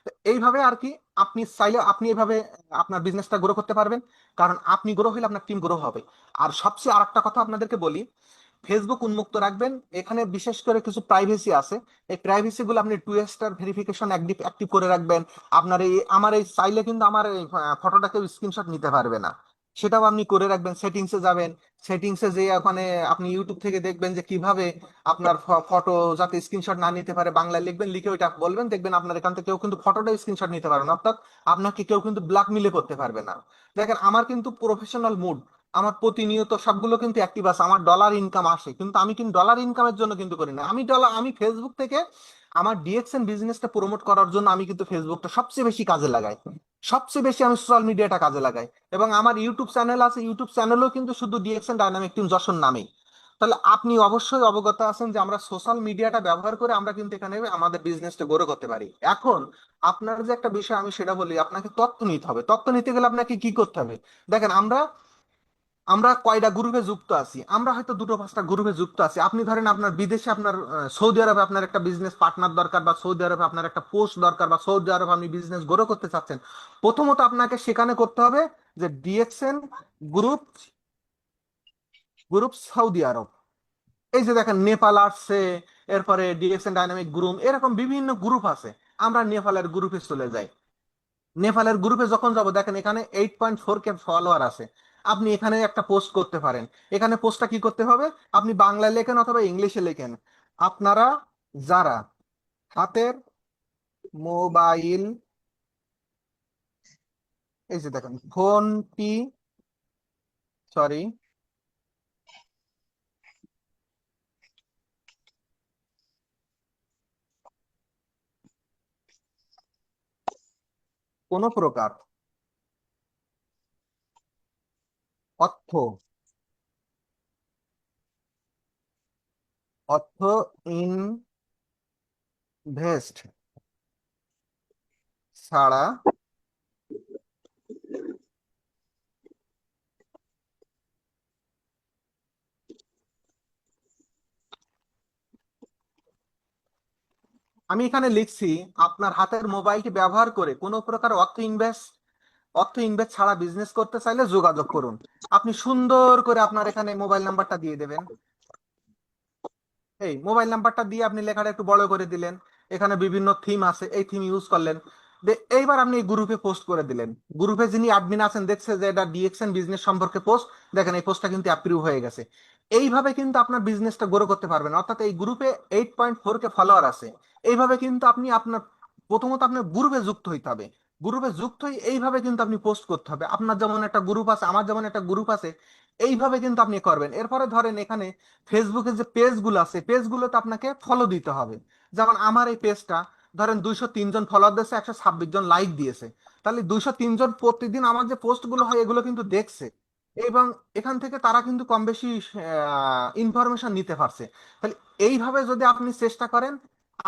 তো এইভাবে আর কি, আপনি চাইলে আপনি এইভাবে আপনার বিজনেসটা গ্রো করতে পারবেন। কারণ আপনি গ্রো হলে আপনার টিম গ্রো হবে। আর সবচেয়ে আরেকটা কথা আপনাদেরকে বলি, ফেসবুক উন্মুক্ত রাখবেন। এখানে বিশেষ করে কিছু প্রাইভেসি আছে। এই প্রাইভেসি গুলো আপনি 2 স্টার ভেরিফিকেশন অ্যাক্টিভ অ্যাক্টিভ করে রাখবেন। আপনার এই আমার এই চাইলে কিন্তু আমার এই ফটোটাকে স্ক্রিনশট নিতে পারবে না, সেটাও আপনি করে রাখবেন। সেটিংসে যাবেন, সেটিংসে যে ওখানে আপনি ইউটিউব থেকে দেখবেন যে কিভাবে আপনার ফটো যাতে স্ক্রিনশট না নিতে পারে, বাংলায় লিখবেন, লিখে ওইটা বলবেন, দেখবেন আপনার এখান থেকে কেউ কিন্তু ফটোটা স্ক্রিনশট নিতে পারবে না, অর্থাৎ আপনাকে কেউ কিন্তু ব্ল্যাকমেইল করতে পারবে না। দেখেন আমার কিন্তু প্রফেশনাল মুড, আমার প্রতিনিয়ত সবগুলো কিন্তু অ্যাক্টিভ আছে, আমার ডলার ইনকাম আসে, কিন্তু আমি কিন্তু ডলার ইনকামের জন্য কিন্তু করি না। আমি ফেসবুক থেকে আমার ডিএক্সএন বিজনেসটা প্রমোট করার জন্য আমি কিন্তু ফেসবুকটা সবচেয়ে বেশি কাজে লাগাই। সবচেয়ে বেশি আমি সোশ্যাল মিডিয়াটা কাজে লাগাই। এবং আমার ইউটিউব চ্যানেল আছে, ইউটিউব চ্যানেলও কিন্তু শুধু ডিএক্সএন ডাইনামিক টিম যশোর নামেই। তাহলে আপনি অবশ্যই অবগত আছেন যে আমরা সোশ্যাল মিডিয়াটা ব্যবহার করে আমরা কিন্তু এখানে আমাদের বিজনেসটা গ্রো করতে পারি। এখন আপনার যে একটা বিষয় আমি সেটা বলি, আপনাকে তথ্য নিতে হবে। তথ্য নিতে গেলে আপনাকে কি করতে হবে, দেখেন আমরা আমরা কয়টা গ্রুপে যুক্ত আছি, আমরা হয়তো 2-5টা গ্রুপে যুক্ত আছি। আপনি ধরেন আপনার বিদেশে আপনার সৌদি আরবে আপনার একটা বিজনেস পার্টনার দরকার, বা সৌদি আরবে আপনার একটা পোস্ট দরকার, বা সৌদি আরবে আপনি বিজনেস গ্রো করতে চাচ্ছেন। প্রথমত আপনাকে সেখানে করতে হবে যে ডিএক্সএন গ্রুপ, সৌদি আরব। এই যে দেখেন নেপাল আসছে, এরপরে ডিএক্সএন ডাইনামিক গ্রুপ, এরকম বিভিন্ন গ্রুপ আছে। আমরা নেপালের গ্রুপে চলে যাই। নেপালের গ্রুপে যখন যাব, দেখেন এখানে 8.4K ফলোয়ার আছে। আপনি এখানে একটা পোস্ট করতে পারেন। এখানে পোস্টটা কি করতে হবে, আপনি বাংলায় লেখেন অথবা ইংলিশে লেখেন। আপনারা যারা হাতের মোবাইল, এই যে দেখেন ফোনটি, সরি, কোন প্রকার অর্থ অর্থ ইনভেস্ট ছাড়া আমি এখানে লিখছি, আপনার হাতের মোবাইলটি ব্যবহার করে কোনো প্রকার অর্থ ইনভেস্ট ছাড়া বিজনেস করতে চাইলে যোগাযোগ করুন। আপনি সুন্দর করে আপনার এখানে মোবাইল নাম্বারটা দিয়ে দেবেন। এই মোবাইল নাম্বারটা দিয়ে আপনি লেখাটা একটু বড় করে দিলেন। এখানে বিভিন্ন থিম আছে, এই থিম ইউজ করলেন। এইবার আপনি এই গ্রুপে পোস্ট করে দিলেন। গ্রুপে যিনি অ্যাডমিন আছেন দেখছে যে এটা ডিএক্সএন বিজনেস সম্পর্কে পোস্ট, দেখেন এই পোস্টটা কিন্তু অ্যাপ্রুভ হয়ে গেছে। এইভাবে কিন্তু আপনার বিজনেসটা গ্রো করতে পারবেন। অর্থাৎ এই গ্রুপে 8.4K ফলোয়ার আছে। এইভাবে কিন্তু আপনি আপনার, প্রথমত আপনার গ্রুপে যুক্ত হইতে হবে। গ্রুপে যুক্ত হয়ে এইভাবে কিন্তু আপনি পোস্ট করতে হবে। আপনার যেমন একটা গ্রুপ আছে, আমার যেমন একটা গ্রুপ আছে, এইভাবে কিন্তু আপনি করবেন। এরপরে ধরেন এখানে ফেসবুকে যে পেজগুলো আছে, পেজগুলোতে আপনাকে ফলো দিতে হবে। যেমন আমার এই পেজটা ধরেন 203 জন ফলোয়ার দিয়েছে, 126 জন লাইক দিয়েছে। তাহলে 203 জন প্রতিদিন আমার যে পোস্টগুলো হয় এগুলো কিন্তু দেখছে, এবং এখান থেকে তারা কিন্তু কম বেশি ইনফরমেশন নিতে পারছে। তাহলে এইভাবে যদি আপনি চেষ্টা করেন,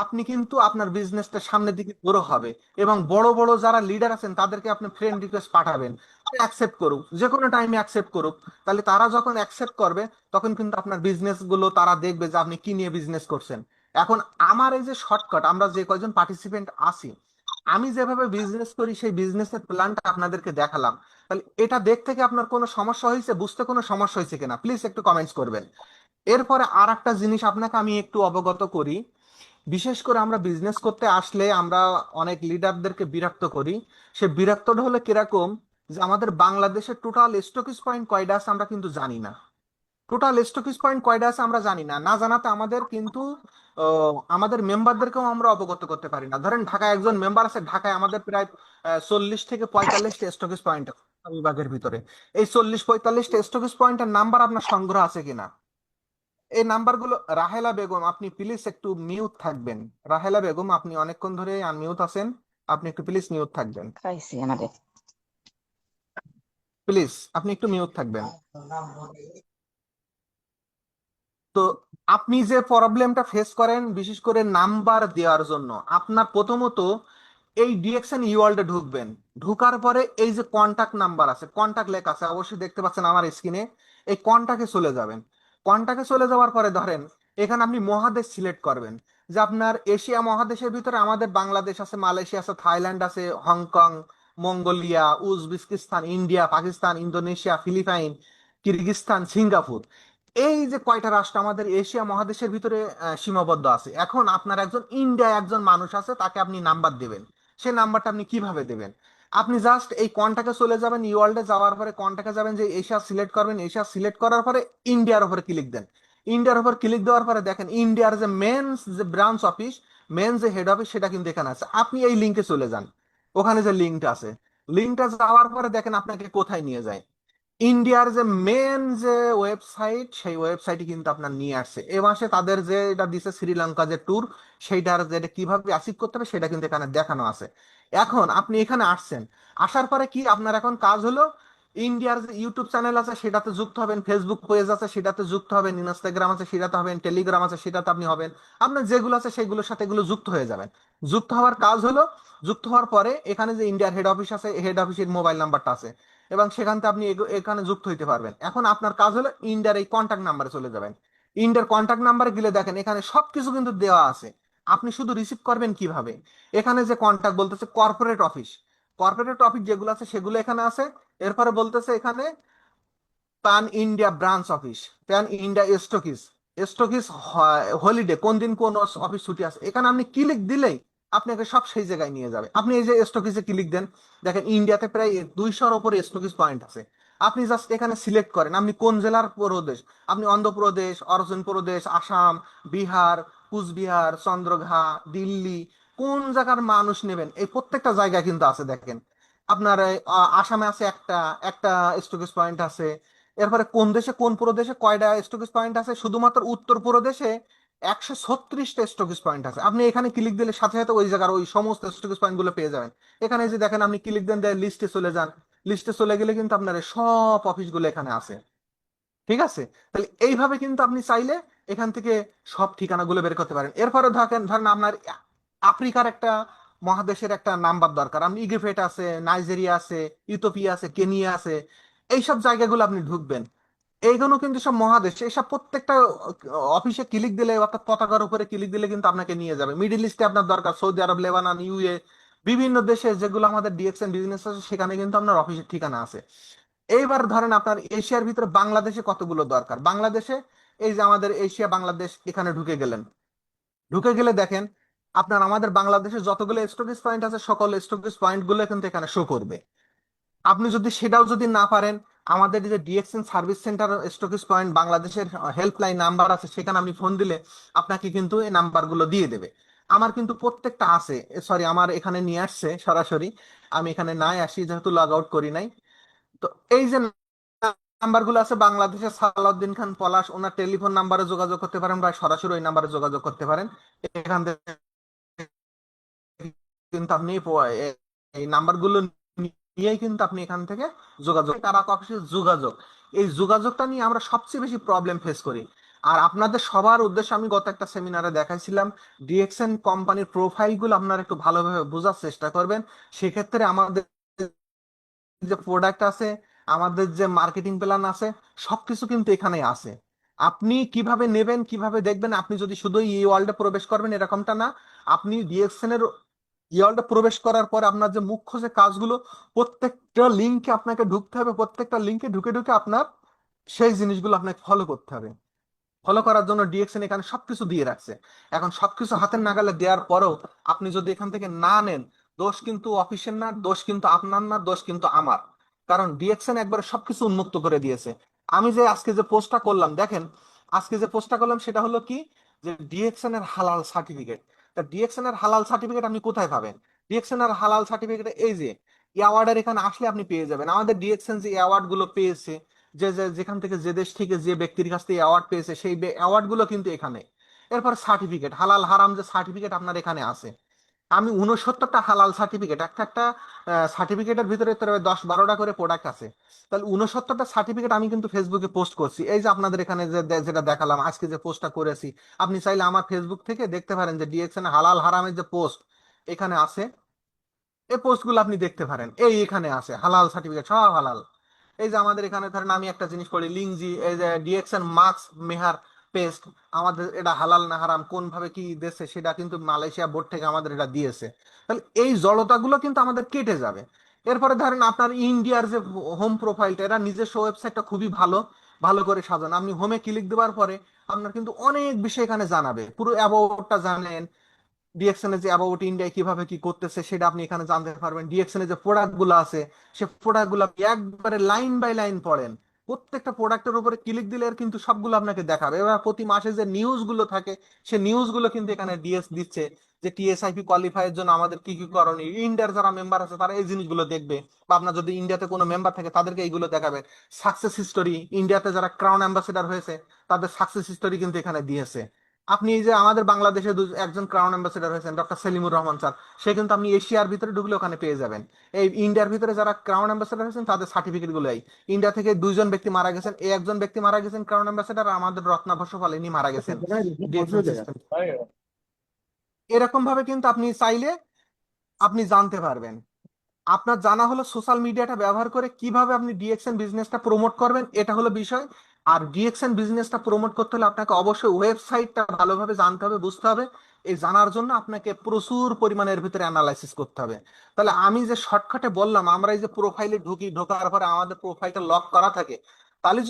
আপনি কিন্তু আপনার বিজনেসটা সামনের দিকে গ্রো হবে। এবং বড় বড় যারা লিডার আছেন তাদেরকে আপনি ফ্রেন্ড রিকোয়েস্ট পাঠাবেন, অ্যাকসেপ্ট করুক, যে কোনো টাইমে অ্যাকসেপ্ট করুক। তাহলে তারা যখন অ্যাকসেপ্ট করবে তখন কিন্তু আপনার বিজনেস গুলো তারা দেখবে যে আপনি কি নিয়ে বিজনেস করছেন। এখন আমার এই যে শর্টকাট, আমরা যে কয়জন পার্টিসিপেন্ট আছি, আমি যেভাবে বিজনেস করি সেই বিজনেসের প্ল্যানটা আপনাদেরকে দেখালাম। তাহলে এটা দেখতে কি আপনার কোনো সমস্যা হয়েছে, বুঝতে কোনো সমস্যা হয়েছে কিনা প্লিজ একটু কমেন্টস করবেন। এরপরে আর একটা জিনিস আপনাকে আমি একটু অবগত করি। বিশেষ করে আমরা বিজনেস করতে আসলে আমরা অনেক লিডারদেরকে বিরক্ত করি। সে বিরক্তটা হলো কিরকম, যে আমাদের বাংলাদেশের টোটাল স্টকিস পয়েন্ট কয়টা আছে আমরা কিন্তু জানি না। টোটাল স্টকিস পয়েন্ট কয়টা আছে আমরা জানি না, না জানাতে আমাদের কিন্তু আমাদের মেম্বারদেরকেও আমরা অবগত করতে পারি না। ধরেন ঢাকায় একজন মেম্বার আছে, ঢাকায় আমাদের প্রায় 40 থেকে 45টা স্টকিস পয়েন্ট বিভাগের ভিতরে। এই 40-45টা স্টকিস পয়েন্টের নাম্বার আপনার সংগ্রহ আছে কিনা, এই নাম্বারগুলো। রাহেলা বেগম, আপনি প্লিজ একটু মিউট থাকবেন। রাহেলা বেগম, আপনি অনেকক্ষণ ধরে আনমিউট আছেন, আপনি একটু প্লিজ মিউট থাকবেন। খাইছি আমাদের। প্লিজ আপনি একটু মিউট থাকবেন। তো আপনি যে প্রবলেমটা ফেস করেন বিশেষ করে নাম্বার দেওয়ার জন্য, আপনার প্রথমত এই ডিএক্সএন ইওয়ার্ল্ডে ঢুকবেন। ঢুকার পরে এই যে কন্টাক্ট নাম্বার আছে, কন্টাক্ট লেখা আছে, অবশ্যই দেখতে পাচ্ছেন আমার স্ক্রিনে। এই কন্টাক্টে চলে যাবেন। কন্টাক্টে চলে যাওয়ার পরে ধরেন এখানে আপনি মহাদেশ সিলেক্ট করবেন। যে আপনার এশিয়া মহাদেশের ভিতরে আমাদের বাংলাদেশ আছে, মালয়েশিয়া আছে, থাইল্যান্ড আছে, Hong Kong, Mongolia, Uzbekistan, India, Pakistan, Indonesia, Philippine, Kyrgyzstan, Singapore. এই যে কয়টা রাষ্ট্র আমাদের এশিয়া মহাদেশের ভিতরে সীমাবদ্ধ আছে। এখন আপনার একজন ইন্ডিয়া একজন মানুষ আছে, তাকে আপনি নাম্বার দেবেন। সেই নাম্বারটা আপনি কিভাবে দেবেন? আপনি জাস্ট এই কন্টাক্টে চলে যাবেন, ইওয়ার্ল্ডে যাওয়ার পরে কন্টাক্টে যাবেন, যে এশিয়া সিলেক্ট করবেন, এশিয়া সিলেক্ট করার পরে ইন্ডিয়ার উপরে ক্লিক দেন। ইন্ডিয়ার উপর ক্লিক দেওয়ার পরে দেখেন ইন্ডিয়ার যে মেন যে ব্রাঞ্চ অফিস, মেন যে হেড অফিস, সেটা কিন্তু এখানে আছে। আপনি এই লিঙ্কে চলে যান, ওখানে যে লিঙ্কটা আছে, লিঙ্কটা যাওয়ার পরে দেখেন আপনাকে কোথায় নিয়ে যায়। ইন্ডিয়ার যে মেন যে ওয়েবসাইট, সেই ওয়েবসাইটে কিন্তু আপনার নিয়ে আসছে। এ মাসে তাদের যে এটা দিছে শ্রীলঙ্কা যে ট্যুর, সেইটার যে এটা কিভাবে অ্যাচিভ করতে হবে সেটা কিন্তু এখানে দেখানো আছে। এখন আপনি এখানে আসছেন, আসার পরে কি আপনার এখন কাজ হলো, ইন্ডিয়ার যে ইউটিউব চ্যানেল আছে সেটাতে যুক্ত হবেন, ফেসবুক পেজ আছে সেটাতে যুক্ত হবেন, ইনস্টাগ্রাম আছে সেটাতে হবেন, টেলিগ্রাম আছে সেটাতে আপনি হবেন। আপনার যেগুলো আছে সেগুলোর সাথে এগুলো যুক্ত হয়ে যাবেন। যুক্ত হওয়ার কাজ হলো, যুক্ত হওয়ার পরে এখানে যে ইন্ডিয়ার হেড অফিস আছে, হেড অফিসের মোবাইল নাম্বারটা আছে, এবং সেখান থেকে আপনি এখানে যুক্ত হইতে পারবেন। এখন আপনার কাজ হলো ইন্ডিয়ার এই কন্ট্যাক্ট নাম্বারে চলে যাবেন। ইন্ডিয়ার কন্ট্যাক্ট নাম্বারে গেলে দেখেন এখানে সবকিছু কিন্তু দেওয়া আছে। আপনি শুধু রিসিভ করবেন কিভাবে। এখানে যে কন্ট্যাক্ট বলতেছে কর্পোরেট অফিস, কর্পোরেট অফিস যেগুলো আছে সেগুলো এখানে আছে। এরপরে বলতেছে এখানে pan India branch office, pan India stockist, stockist holiday, কোন দিন কোন অফিস ছুটি আছে, এখানে আপনি ক্লিক দিলেই আপনাকে সব সেই জায়গায় নিয়ে যাবে। আপনি এই যে স্টকিসে ক্লিক দেন, দেখেন ইন্ডিয়াতে প্রায় 200-র উপরে স্টকিস পয়েন্ট আছে। আপনি জাস্ট এখানে সিলেক্ট করেন আপনি কোন জেলার প্রদেশ। আপনি অন্ধ্রপ্রদেশ, অরুণাচল প্রদেশ, আসাম, বিহার, কুচবিহার, চন্দ্রঘা, দিল্লি, কোন জায়গার মানুষ নেবেন, এই প্রত্যেকটা জায়গায় কিন্তু আছে দেখেন। আপনার এই, আসামে আছে একটা একটা স্টকিস পয়েন্ট আছে। এরপরে কোন দেশে কোন প্রদেশে কয়টা স্টকিস পয়েন্ট আছে, শুধুমাত্র উত্তর প্রদেশে 136টা স্টকিস পয়েন্ট আছে। আপনি এখানে ক্লিক দিলে সাথে সাথে ওই জায়গার ওই সমস্ত স্টকিস পয়েন্ট গুলো পেয়ে যাবেন। এখানে যে দেখেন আপনি ক্লিক দেন, লিস্টে চলে যান। লিস্টে চলে গেলে কিন্তু আপনার এই সব অফিসগুলো এখানে আছে। ঠিক আছে? তাহলে এইভাবে কিন্তু আপনি চাইলে এখান থেকে সব ঠিকানাগুলো বের করতে পারেন। এরপরে ধরেন ধরেন আপনার আফ্রিকার একটা মহাদেশের একটা নাম্বার দরকার, আপনি ইজিপ্ট আছে, নাইজেরিয়া আছে, ইথিওপিয়া আছে, কেনিয়া আছে, এইসব জায়গাগুলো আপনি ঢুকবেন। এইগুলো কিন্তু সব মহাদেশ, এইসব প্রত্যেকটা অফিসে ক্লিক দিলে অর্থাৎ পতাকার উপরে ক্লিক দিলে কিন্তু আপনাকে নিয়ে যাবে। মিডিল ইস্টে আপনার দরকার, সৌদি আরব, লেবানন, ইউএ, বিভিন্ন দেশে যেগুলো আমাদের ডিএক্সএন বিজনেস আছে সেখানে কিন্তু আপনার অফিসের ঠিকানা আছে। এইবার ধরেন আপনার এশিয়ার ভিতরে বাংলাদেশে কতগুলো দরকার, বাংলাদেশে এই যে আমাদের এশিয়া বাংলাদেশ, এখানে ঢুকে গেলেন। ঢুকে গেলে দেখেন আপনার আমাদের বাংলাদেশে যতগুলো স্টকেজ পয়েন্ট আছে সকল স্টকেজ পয়েন্ট গুলো কিন্তু এখানে শো করবে। আপনি যদি সেটাও যদি না পারেন, আমাদের যে DXN service centre stockage point বাংলাদেশের হেল্পলাইন নাম্বার আছে, সেখানে আপনি ফোন দিলে আপনাকে কিন্তু এই নাম্বারগুলো দিয়ে দেবে। আমার কিন্তু প্রত্যেকটা আছে, সরি আমার এখানে নিয়ে আসছে সরাসরি, আমি এখানে নাই আসি যেহেতু লগ আউট করি নাই। তো এই যে নাম্বারগুলো আছে, বাংলাদেশের সালাউদ্দিন খান পলাশ, ওনার টেলিফোন নাম্বারে যোগাযোগ করতে পারেন বা সরাসরি ওই নাম্বারে যোগাযোগ করতে পারেন। এখান থেকে কিন্তু আপনি এই নাম্বারগুলো নিয়েই কিন্তু আপনি এখান থেকে যোগাযোগ, কারা অফিসে যোগাযোগ, এই যোগাযোগটা নিয়ে আমরা সবচেয়ে বেশি প্রবলেম ফেস করি। আর আপনাদের সবার উদ্দেশ্যে আমি গত একটা সেমিনারে দেখাইছিলাম, ডিএক্সএন কোম্পানির প্রোফাইল গুলো আপনারা একটু ভালোভাবে বোঝার চেষ্টা করবেন। সেক্ষেত্রে আমাদের যে প্রোডাক্ট আছে, আমাদের যে মার্কেটিং প্ল্যান আছে, সবকিছু কিন্তু এখানে আছে। আপনি কিভাবে নেবেন কিভাবে দেখবেন, আপনি যদি শুধু এই ওয়ার্ল্ডে প্রবেশ করবেন এরকমটা না। আপনি ডিএক্সএন এর এই ওয়ার্ল্ডে প্রবেশ করার পর আপনার যে মুখ্য যে কাজগুলো, প্রত্যেকটা লিঙ্কে আপনাকে ঢুকতে হবে, প্রত্যেকটা লিঙ্কে ঢুকে ঢুকে আপনার সেই জিনিসগুলো আপনাকে ফলো করতে হবে। ফলো করার জন্য ডিএক্সএন এখানে সবকিছু দিয়ে রাখছে। এখন সবকিছু হাতের নাগালে দেওয়ার পরেও আপনি যদি এখান থেকে না নেন, দোষ কিন্তু অফিসের না, দোষ কিন্তু আপনার না, দোষ কিন্তু আমার। কারণ ডিএক্সএন একবারে সবকিছু উন্মুক্ত করে দিয়েছে। আমি যে আজকে যে পোস্টটা করলাম দেখেন, আজকে যে পোস্টটা করলাম সেটা হলো কি, যে ডিএক্সএন এর হালাল সার্টিফিকেট। তা ডিএক্সএন এর হালাল সার্টিফিকেট আপনি কোথায় পাবেন? ডিএক্সএন এর হালাল সার্টিফিকেট এই যে অ্যাওয়ার্ডের এখানে আসলে আপনি পেয়ে যাবেন। আমাদের ডিএক্সএন যে অ্যাওয়ার্ড গুলো পেয়েছে, যেখান থেকে যে দেশ থেকে যে ব্যক্তির কাছ থেকে অ্যাওয়ার্ড পেয়েছে, সেই অ্যাওয়ার্ড গুলো কিন্তু এখানে। এরপর সার্টিফিকেট, হালাল হারাম যে সার্টিফিকেট আপনার এখানে আছে। আমি 69টা হালাল সার্টিফিকেট, একটা একটা সার্টিফিকেটের ভিতরে তো 10-12টা করে প্রোডাক্ট আছে। তাহলে 69টা সার্টিফিকেট আমি কিন্তু ফেসবুকে পোস্ট করছি। এই যে আপনাদের এখানে যে যেটা দেখালাম আজকে যে পোস্টটা করেছি, আপনি চাইলে আমার ফেসবুক থেকে দেখতে পারেন যে ডিএক্সএন হালাল হারামের যে পোস্ট এখানে আছে। এই পোস্ট গুলো আপনি দেখতে পারেন, এই এখানে আছে হালাল সার্টিফিকেট সব হালাল। এই যে আমাদের এখানে ধরেন আমি একটা জিনিস করি লিংজি, এই যে ডিএক্সএন মাস্ক মেহার পেস্ট, আমাদের এটা হালাল না হারাম কোন ভাবে কি দিয়েছে সেটা কিন্তু মালয়েশিয়া বোর্ড থেকে আমাদের এটা দিয়েছে। তাহলে এই জড়তাগুলো কিন্তু আমাদের কেটে যাবে। এরপরে ধরেন আপনার ইন্ডিয়ার যে হোম প্রোফাইলটা, এরা নিজস্ব ওয়েবসাইটটা খুবই ভালো, ভালো করে সাজানো। আপনি হোমে ক্লিক দেওয়ার পরে আপনার কিন্তু অনেক বিষয় এখানে জানাবে, পুরো অ্যাবাউটটা জানেন। ডিএক্সএন এর যে অ্যাবাউট ইন্ডিয়া কিভাবে কি করতেছে সেটা আপনি এখানে জানতে পারবেন। ডিএক্সএন এর যে প্রোডাক্ট গুলো আছে, সে প্রোডাক্ট গুলো আপনি একবারে লাইন বাই লাইন পড়েন। প্রত্যেকটা প্রোডাক্টের উপরে ক্লিক দিলে এর কিন্তু সবগুলো আপনাকে দেখাবে। এবার প্রতি মাসে যে নিউজ গুলো থাকে, সে নিউজ গুলো কিন্তু এখানে ডিএস দিচ্ছে, যে টিএসআইপি কোয়ালিফাই এর জন্য আমাদের কি কি করণীয়। ইন্ডিয়ার যারা মেম্বার আছে তারা এই জিনিসগুলো দেখবে, বা আপনার যদি ইন্ডিয়াতে কোনো মেম্বার থাকে তাদেরকে এইগুলো দেখাবে। সাকসেস হিস্টোরি, ইন্ডিয়াতে যারা ক্রাউন অ্যাম্বাসেডার হয়েছে তাদের সাকসেস হিস্টোরি কিন্তু এখানে দিয়েছে। আপনি এই যে আমাদের বাংলাদেশে একজন ক্রাউন অ্যাম্বাসেডার হয়েছেন ডক্টর সেলিমুর রহমান স্যার, সে কিন্তু আপনি এশিয়ার ভিতরে ঢুকলে ওখানে পেয়ে যাবেন। এই ইন্ডিয়ার ভিতরে যারা ক্রাউন অ্যাম্বাসেডার হয়েছেন তাদের সার্টিফিকেট গুলো এই ইন্ডিয়া থেকে 2জন ব্যক্তি মারা গেছেন, এই একজন ব্যক্তি মারা গেছেন ক্রাউন অ্যাম্বাসেডার, আর আমাদের রত্না বসুপাল ইনি মারা গেছেন ডিএক্সএন সিস্টেম। এরকম ভাবে কিন্তু আপনি চাইলে আপনি জানতে পারবেন। আপনার জানা হলো সোশ্যাল মিডিয়াটা ব্যবহার করে কিভাবে আপনি ডিএক্সএন বিজনেসটা প্রমোট করবেন, এটা হলো বিষয়। আর ডিএক্সএন বিজনেসটা প্রমোট করতে হলে আপনাকে অবশ্যই ওয়েবসাইটটা ভালোভাবে জানতে হবে, বুঝতে হবে। এই জানার জন্য আপনাকে প্রচুর পরিমাণের ভিতরে অ্যানালাইসিস করতে হবে। তাহলে আমি যে শর্টকাটে বললাম, আমরা এই যে প্রোফাইলে ঢুকি, ঢোকার পরে আমাদের প্রোফাইলটা লক করা থাকে, তাহলে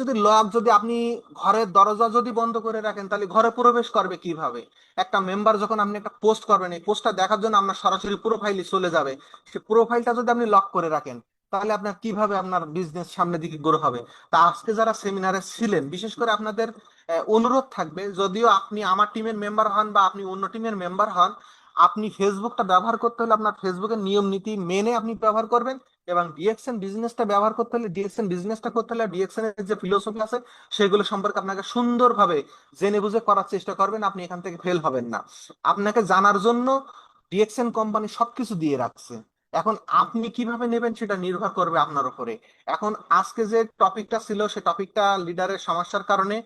যদি আপনি ঘরের দরজা যদি বন্ধ করে রাখেন, তাহলে ঘরে প্রবেশ করবে কিভাবে? একটা মেম্বার যখন আপনি একটা পোস্ট করবেন, এই পোস্টটা দেখার জন্য আপনার সরাসরি প্রোফাইলে চলে যাবে। সে প্রোফাইলটা যদি আপনি লক করে রাখেন, তাহলে আপনার কিভাবে আপনার বিজনেস সামনের দিকে গ্রো হবে? তা আজকে যারা সেমিনারে ছিলেন, বিশেষ করে আপনাদের অনুরোধ থাকবে, যদিও আপনি আমার টিমের মেম্বার হন বা আপনি অন্য টিমের মেম্বার হন, আপনি ফেসবুকটা ব্যবহার করতে হলে আপনার ফেসবুকের নিয়ম নীতি মেনে আপনি ব্যবহার করবেন। এবং ডিএক্সএন বিজনেসটা ব্যবহার করতে হলে, ডিএক্সএন বিজনেসটা করতে হলে ডিএক্সএন এর যে ফিলোসফি আছে সেগুলো সম্পর্কে আপনাকে সুন্দরভাবে জেনে বুঝে করার চেষ্টা করবেন। আপনি এখান থেকে ফেল হবেন না। আপনাকে জানার জন্য ডিএক্সএন কোম্পানি সবকিছু দিয়ে রাখছে। এখন আপনি কিভাবে নেবেন সেটা নির্ভর করবে আপনার উপরে। এখন আজকে যে টপিকটা ছিল, সে টপিকটা লিডারের সমস্যার কারণে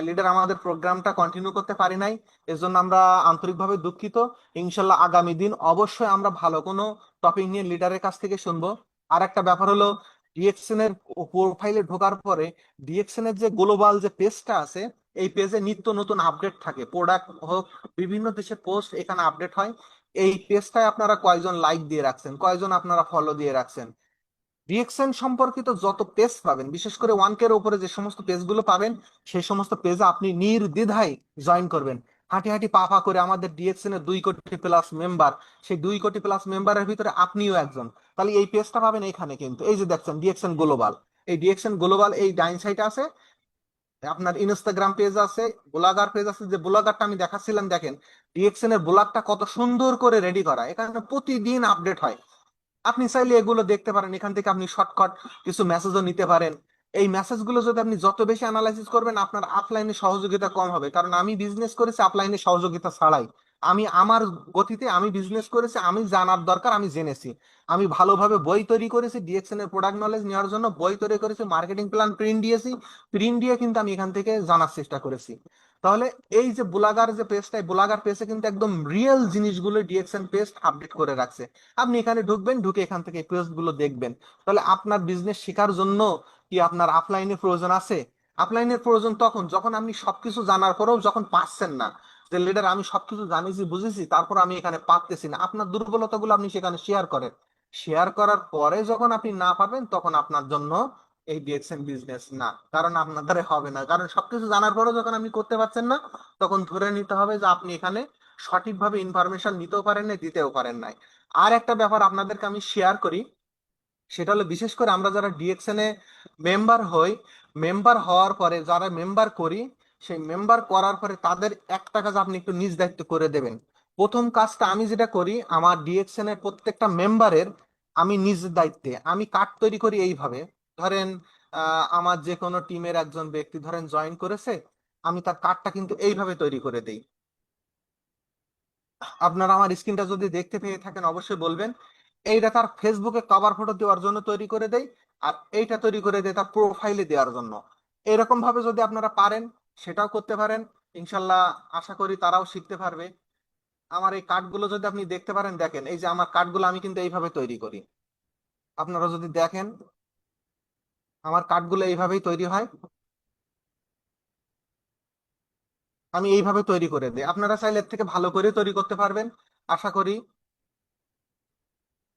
লিডার আমাদের প্রোগ্রামটা কন্টিনিউ করতে পারি নাই। এজন্য আমরা আন্তরিকভাবে দুঃখিত। ইনশাল্লাহ আগামী দিন অবশ্যই আমরা ভালো কোনো টপিক নিয়ে লিডারের কাছ থেকে শুনবো। আর একটা ব্যাপার হলো, ডিএক্সএন এর প্রোফাইলে ঢোকার পরে ডিএক্সএন এর যে গ্লোবাল যে পেজটা আছে, এই পেজে নিত্য নতুন আপডেট থাকে, প্রোডাক্ট হোক, বিভিন্ন দেশের পোস্ট এখানে আপডেট হয়। এই পেজটায় আপনারা কয়জন লাইক দিয়ে রাখছেন, কয়জন আপনারা ফলো দিয়ে রাখছেন, ডিএক্সএন সম্পর্কিত যত পেজ পাবেন, বিশেষ করে 1K এর উপরে যে সমস্ত পেজগুলো পাবেন, সেই সমস্ত পেজে আপনি নির্দ্বিধায় জয়েন করবেন। হাঁটি হাঁটি পা পা করে আমাদের ডিএক্সএন এর 2 কোটি প্লাস মেম্বার, সেই 2 কোটি প্লাস মেম্বারের ভিতরে আপনিও একজন। তাহলে এই পেজটা পাবেন এখানে, কিন্তু এই যে দেখছেন ডিএক্সএন গ্লোবাল, এই ডিএক্সএন গ্লোবাল এই ডাইন সাইডে আছে। আপনার ইনস্টাগ্রাম পেজ আছে, ব্লগার পেজ আছে। যে ব্লগারটা আমি দেখাচ্ছিলাম দেখেন, ডিএক্সএন এর ব্লগটা কত সুন্দর করে রেডি করা, এখানে প্রতিদিন আপডেট হয়। আপনি চাইলে এগুলো দেখতে পারেন, এখান থেকে আপনি শর্টকাট কিছু মেসেজও নিতে পারেন। এই মেসেজগুলো যদি আপনি যত বেশি অ্যানালাইসিস করবেন, আপনার অফলাইনে সহযোগিতা কম হবে, কারণ আমি বিজনেস করেছি অফলাইনে সহযোগিতা ছাড়াই। আমি আমার গতিতে আমি বিজনেস করেছি, আমি জানার দরকার আমি জেনেছি। আমি ভালোভাবে বই তৈরি করেছি, ডিএক্সএন এর প্রোডাক্ট নলেজ নেওয়ার জন্য বই তৈরি করেছি, মার্কেটিং প্ল্যান প্রিন্ট দিয়েছি, প্রিন্ট দিয়ে কিন্তু আমি এখান থেকে জানার চেষ্টা করেছি। তাহলে এই যে ব্লগার যে পেজটা, ব্লগার পেজে কিন্তু একদম রিয়েল জিনিসগুলো ডিএক্সএন পেজ আপডেট করে রাখছে। আপনি এখানে ঢুকবেন, ঢুকে এখান থেকে পেজ গুলো দেখবেন। তাহলে আপনার বিজনেস শেখার জন্য কি আপনার অফলাইনের প্রয়োজন আছে? অফলাইনের প্রয়োজন তখন যখন আপনি সবকিছু জানার পরেও যখন পাচ্ছেন না, যে লিডার আমি সবকিছু জানিছি বুঝেছি তারপর আমি এখানে পারতেছি না, আপনার দুর্বলতাগুলো আপনি সেখানে শেয়ার করেন। শেয়ার করার পরে যখন আপনি না পারবেন তখন আপনার জন্য এই ডিএক্সএন বিজনেস না, কারণ আপনার দ্বারা হবে না। কারণ সবকিছু জানার পরেও যখন আপনি করতে পারছেন না, তখন ধরে নিতে হবে যে আপনি এখানে সঠিকভাবে ইনফরমেশন নিতেও পারেন না, দিতেও পারেন নাই। আর একটা ব্যাপার আপনাদেরকে আমি শেয়ার করি, সেটা হলো বিশেষ করে আমরা যারা ডিএক্সএন এ মেম্বার হই, মেম্বার হওয়ার পরে যারা মেম্বার করি, সেই মেম্বার করার পরে তাদের একটা কাজ আপনি একটু নিজ দায়িত্ব করে দেবেন। প্রথম কাজটা আমি যেটা করি, আমার ডিএক্সএন এর প্রত্যেকটা মেম্বারের আমি নিজ দায়িত্বে আমি কার্ড তৈরি করি এইভাবে। ধরেন আমার যে কোনো টিমের একজন ব্যক্তি ধরেন জয়েন করেছে, আমি তার কার্ডটা কিন্তু এইভাবে তৈরি করে দেই। আপনারা আমার স্ক্রিনটা যদি দেখতে পেয়ে থাকেন অবশ্যই বলবেন। এইটা তার ফেসবুকে কভার ফটো দেওয়ার জন্য তৈরি করে দেই, আর এইটা তৈরি করে দেয় তার প্রোফাইলে দেওয়ার জন্য। এরকম ভাবে যদি আপনারা পারেন, সেটাও করতে পারেন। ইনশাল্লাহ আশা করি তারাও শিখতে পারবে। আমার এই কার্ডগুলো যদি আপনি দেখতে পারেন, দেখেন এই যে আমার কার্ডগুলো আমি কিন্তু এইভাবে তৈরি করি। আপনারা যদি দেখেন, আমার কার্ডগুলো এইভাবেই তৈরি হয়, আমি এইভাবে তৈরি করে দিই। আপনারা চাইলে এর থেকে ভালো করে তৈরি করতে পারবেন আশা করি।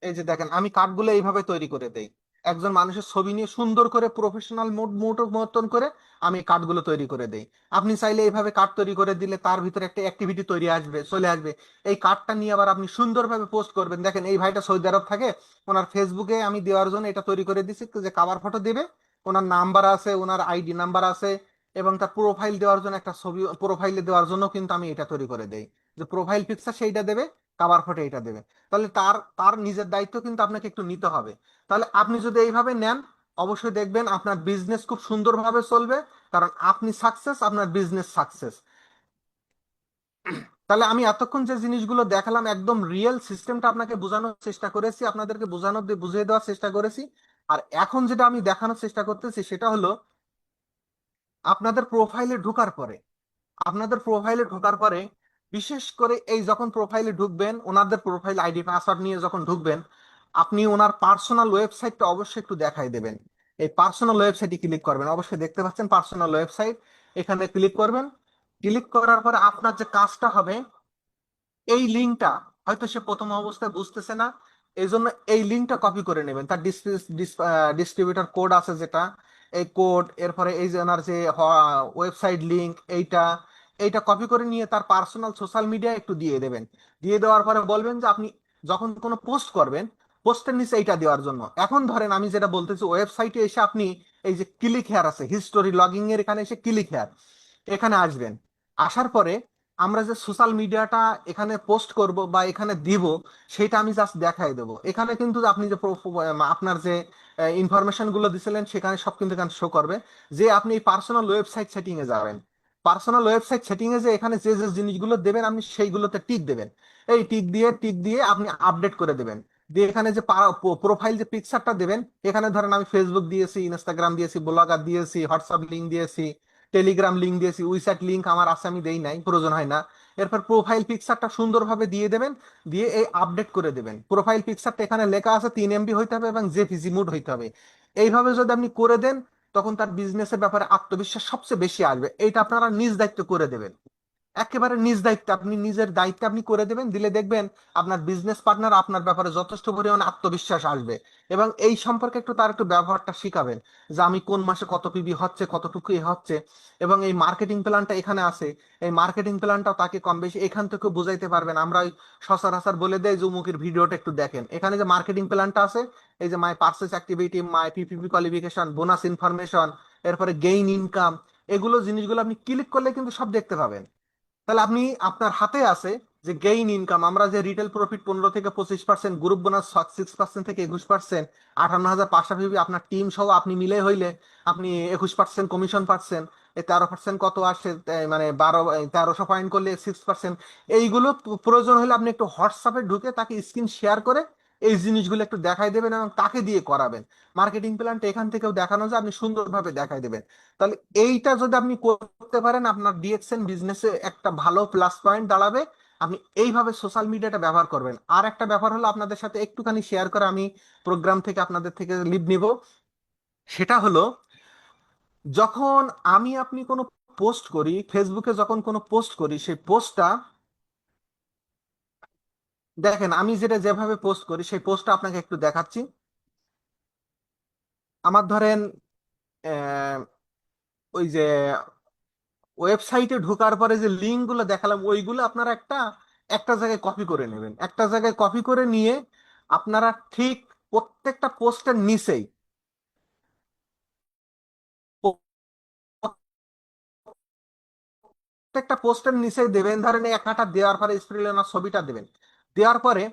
এই যে দেখেন আমি কার্ডগুলো এইভাবে তৈরি করে দেই, একজন মানুষের ছবি নিয়ে সুন্দর করে প্রফেশনাল মোড মোড মতন করে আমি কার্ডগুলো তৈরি করে দেই। আপনি চাইলে এইভাবে কার্ড তৈরি করে দিলে তার ভিতরে একটা অ্যাক্টিভিটি তৈরি আসবে, চলে আসবে। এই কার্ডটা নিয়ে আবার আপনি সুন্দরভাবে পোস্ট করবেন। দেখেন এই ভাইটা সৌদি আরব থাকে, ওনার ফেসবুকে আমি দেওয়ার জন্য এটা তৈরি করে দিচ্ছি যে কাভার ফটো দেবে, ওনার নাম্বার আছে, ওনার আইডি নাম্বার আছে, এবং তার প্রোফাইল দেওয়ার জন্য একটা ছবি, প্রোফাইলে দেওয়ার জন্য কিন্তু আমি এটা তৈরি করে দেই, যে প্রোফাইল পিকচার সেইটা দেবে, কাভার ফটো এটা দেবে। তাহলে তার তার নিজের দায়িত্ব কিন্তু আপনাকে একটু নিতে হবে। তাহলে আপনি যদি এইভাবে নেন, অবশ্যই দেখবেন আপনার বিজনেস খুব সুন্দরভাবে চলবে, কারণ আপনি সাকসেস, আপনার বিজনেস সাকসেস। তাহলে আমি এতক্ষণ যে জিনিসগুলো দেখালাম একদম রিয়েল সিস্টেমটা আপনাকে বোঝানোর চেষ্টা করেছি, আপনাদেরকে বুঝিয়ে দেওয়ার চেষ্টা করেছি। আর এখন যেটা আমি দেখানোর চেষ্টা করতেছি সেটা হলো আপনাদের প্রোফাইলে ঢোকার পরে, আপনাদের প্রোফাইলে ঢোকার পরে বিশেষ করে এই যখন প্রোফাইলে ঢুকবেন, ওনাদের প্রোফাইল আইডি পাসওয়ার্ড নিয়ে যখন ঢুকবেন, আপনি ওনার পার্সোনাল ওয়েবসাইটটা অবশ্যই একটু দেখাই দেবেন। এই পার্সোনাল ওয়েবসাইটে ক্লিক করবেন, অবশ্যই দেখতে পাচ্ছেন পার্সোনাল ওয়েবসাইট, এখানে ক্লিক করবেন। ক্লিক করার পরে আপনার যে কাজটা হবে, এই লিঙ্কটা হয়তো সে প্রথম অবস্থায় বুঝতেছে না, এই জন্য এই লিঙ্কটা কপি করে নেবেন। তার ডিস্ট্রিবিউটার কোড আছে যেটা, এই কোড, এরপরে এই যে ওনার যে ওয়েবসাইট লিঙ্ক, এইটা এইটা কপি করে নিয়ে তার পার্সোনাল সোশ্যাল মিডিয়া একটু দিয়ে দেবেন। দিয়ে দেওয়ার পরে বলবেন যে আপনি যখন কোনো পোস্ট করবেন, পোস্টের নিচে এইটা দেওয়ার জন্য। এখন ধরেন আমি যেটা বলতেছি, ওয়েবসাইটে এসে আপনি এই যে ক্লিক হেয়ার আছে, হিস্টোরি লগিং এর এখানে এসে ক্লিক হেয়ার, এখানে আসবেন। আসার পরে আমরা যে সোশ্যাল মিডিয়াটা এখানে পোস্ট করব বা এখানে দিব, সেটা আমি জাস্ট দেখাই দেবো। এখানে কিন্তু আপনি যে আপনার যে ইনফরমেশন গুলো দিছিলেন সেখানে সব কিন্তু এখানে শো করবে। যে আপনি এই পার্সোনাল ওয়েবসাইট সেটিং এ যাবেন, পার্সোনাল ওয়েবসাইট সেটিং এ যে এখানে যে যে জিনিসগুলো দেবেন আপনি সেইগুলোতে টিক দেবেন। এই টিক দিয়ে আপনি আপডেট করে দেবেন। দিয়ে এখানে যে প্রোফাইল যে পিকচারটা দেবেন, এখানে ধরেন আমি ফেসবুক দিয়েছি, ইনস্টাগ্রাম দিয়েছি, ব্লগার দিয়েছি, হোয়াটসঅ্যাপ লিঙ্ক দিয়েছি, টেলিগ্রাম লিঙ্ক দিয়েছি, উইচ্যাট লিঙ্ক আমার আছে, আমি দেই নাই, প্রয়োজন হয় না। এরপর প্রোফাইল পিকচারটা সুন্দরভাবে দিয়ে দেবেন, দিয়ে এই আপডেট করে দেবেন। প্রোফাইল পিকচারটা এখানে লেখা আছে 3 MB হইতে হবে এবং জেপিজি মুড হইতে হবে। এইভাবে যদি আপনি করে দেন, তখন তার বিজনেসের ব্যাপারে আত্মবিশ্বাস সবচেয়ে বেশি আসবে। এইটা আপনারা নিজ দায়িত্ব করে দেবেন, একেবারে নিজ দায়িত্বে আপনি নিজের দায়িত্বে আপনি করে দেবেন। দিলে দেখবেন আপনার বিজনেস পার্টনার আপনার ব্যাপারে যথেষ্ট পরিমাণে আত্মবিশ্বাস আসবে। এবং এই সম্পর্কে একটু তার একটু ব্যবহারটা শিখাবেন, যে আমি কোন মাসে কত পিবি হচ্ছে, কতটুকু এ হচ্ছে, এবং এই মার্কেটিং প্ল্যানটা এখানে আছে, এই মার্কেটিং প্ল্যানটাও তাকে কম বেশি এখান থেকে বুঝাইতে পারবেন। আমরা ওই সচরাচর বলে দেয় যে উমুকের ভিডিওটা একটু দেখেন, এখানে যে মার্কেটিং প্ল্যানটা আছে, এই যে মাই পার্সেস অ্যাক্টিভিটি, মাই পিপিপি কোয়ালিফিকেশন, বোনাস ইনফরমেশন, এরপরে গেইন ইনকাম, এগুলো জিনিসগুলো আপনি ক্লিক করলে কিন্তু সব দেখতে পাবেন। তাহলে আপনি আপনার হাতে আছে যে গেইন ইনকাম, আমরা যে রিটেল প্রফিট 15 থেকে 25%, গ্রুপ বোনাস 6% থেকে 21%, 58,500 আপনার টিম সহ আপনি মিলে হইলে আপনি 21% কমিশন পাচ্ছেন। এই 13% কত আসে, মানে 1300 পয়েন্ট করলে 6%। এইগুলো প্রয়োজন হলে আপনি একটু হোয়াটসঅ্যাপে ঢুকে তাকে স্ক্রিন শেয়ার করে এই জিনিসগুলো একটু দেখাই দেবেন এবং তাকে দিয়ে করাবেন। মার্কেটিং প্ল্যানটা এখান থেকেও দেখানো যায়, আপনি সুন্দরভাবে দেখাই দেবেন। তাহলে এইটা যদি আপনি করতে পারেন, আপনার ডিএক্সএন বিজনেসে একটা ভালো প্লাস পয়েন্ট দাঁড়াবে। আপনি এইভাবে সোশ্যাল মিডিয়াটা ব্যবহার করবেন। আর একটা ব্যাপার হলো, আপনাদের সাথে একটুখানি শেয়ার করে আমি প্রোগ্রাম থেকে আপনাদের থেকে লিভ নিব। সেটা হলো, যখন আপনি কোনো পোস্ট করি ফেসবুকে, যখন কোনো পোস্ট করি সেই পোস্টটা দেখেন, আমি যেভাবে পোস্ট করি সেই পোস্টটা আপনাকে একটু দেখাচ্ছি। আমার ধরেন আহ, ওই যে ওয়েবসাইটে ঢোকার পরে যে লিঙ্ক গুলো দেখালাম, ওইগুলো আপনারা একটা একটা জায়গায় কপি করে নেবেন। একটা জায়গায় কপি করে নিয়ে আপনারা ঠিক প্রত্যেকটা পোস্টের নিচেই, প্রত্যেকটা পোস্টের নিচেই দেবেন। ধরেন এই একটা দেওয়ার পরে স্প্রিলেনার ছবিটা দেবেন। দেওয়ার পরে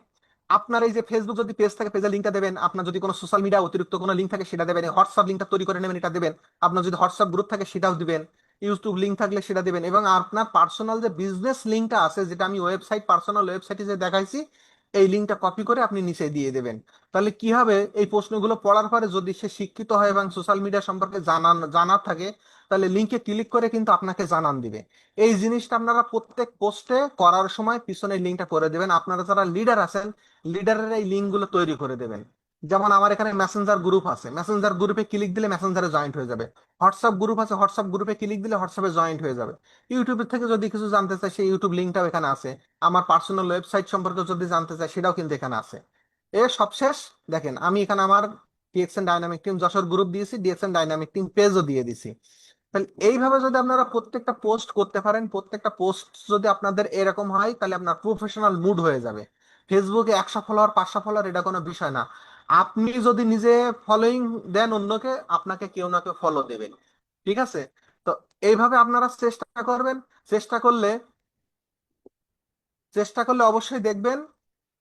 আপনার এই যে ফেসবুক যদি পেজ থাকে, পেজের লিঙ্কটা দেবেন। আপনার যদি কোনো সোশ্যাল মিডিয়া অতিরিক্ত কোনো লিঙ্ক থাকে সেটা দেবেন। হোয়াটসঅ্যাপ লিঙ্কটা তৈরি করে নেবেন, এটা দেবেন। আপনার যদি হোয়াটসঅ্যাপ গ্রুপ থাকে সেটাও দিবেন। ইউটিউব লিঙ্ক থাকলে সেটা দিবেন। এবং আপনার পার্সোনাল যে বিজনেস লিঙ্কটা আছে, যেটা আমি পার্সোনাল ওয়েবসাইটে যে দেখাইছি, এই লিঙ্কটা কপি করে আপনি নিচে দিয়ে দেবেন। তাহলে কি হবে, এই প্রশ্নগুলো পড়ার পরে যদি সে শিক্ষিত হয় এবং সোশ্যাল মিডিয়া সম্পর্কে জানার থাকে, তাহলে লিঙ্কে ক্লিক করে কিন্তু আপনাকে জানান দিবে। এই জিনিসটা আপনারা প্রত্যেক পোস্টে করার সময় পিছনে লিঙ্কটা করে দেবেন। আপনারা যারা লিডার আছেন, লিডারের এই লিঙ্ক গুলো তৈরি করে দেবেন। যেমন আমার এখানে মেসেঞ্জার গ্রুপ আছে, মেসেঞ্জার গ্রুপে ক্লিক দিলে মেসেঞ্জারে জয়েন্ট হয়ে যাবে। হোয়াটসঅ্যাপ গ্রুপ আছে, হোয়াটসঅ্যাপ গ্রুপে ক্লিক দিলে হোয়াটসঅ্যাপে জয়েন্ট হয়ে যাবে। ইউটিউবের থেকে যদি কিছু জানতে চাই, সেই ইউটিউব লিঙ্কটাও এখানে আছে। আমার পার্সোনাল ওয়েবসাইট সম্পর্কে যদি জানতে চাই, সেটাও কিন্তু এখানে আছে। এ সবশেষ দেখেন, আমি এখানে আমার DXN dynamic team Jessore group দিয়েছি, ডিএক্সএন ডাইনামিক টিম পেজও দিয়ে দিছি। তাহলে এইভাবে যদি আপনারা প্রত্যেকটা পোস্ট করতে পারেন, প্রত্যেকটা পোস্ট যদি আপনাদের এরকম হয়, তাহলে আপনার প্রফেশনাল মুড হয়ে যাবে। ফেসবুকে 100 ফলোয়ার 500 ফলোয়ার এটা কোনো বিষয় না। আপনি যদি নিজে ফলোইং দেন অন্যকে, আপনাকে কেউ না কেউ ফলো দেবেন। ঠিক আছে? তো এইভাবে আপনারা চেষ্টা করবেন। চেষ্টা করলে চেষ্টা করলে অবশ্যই দেখবেন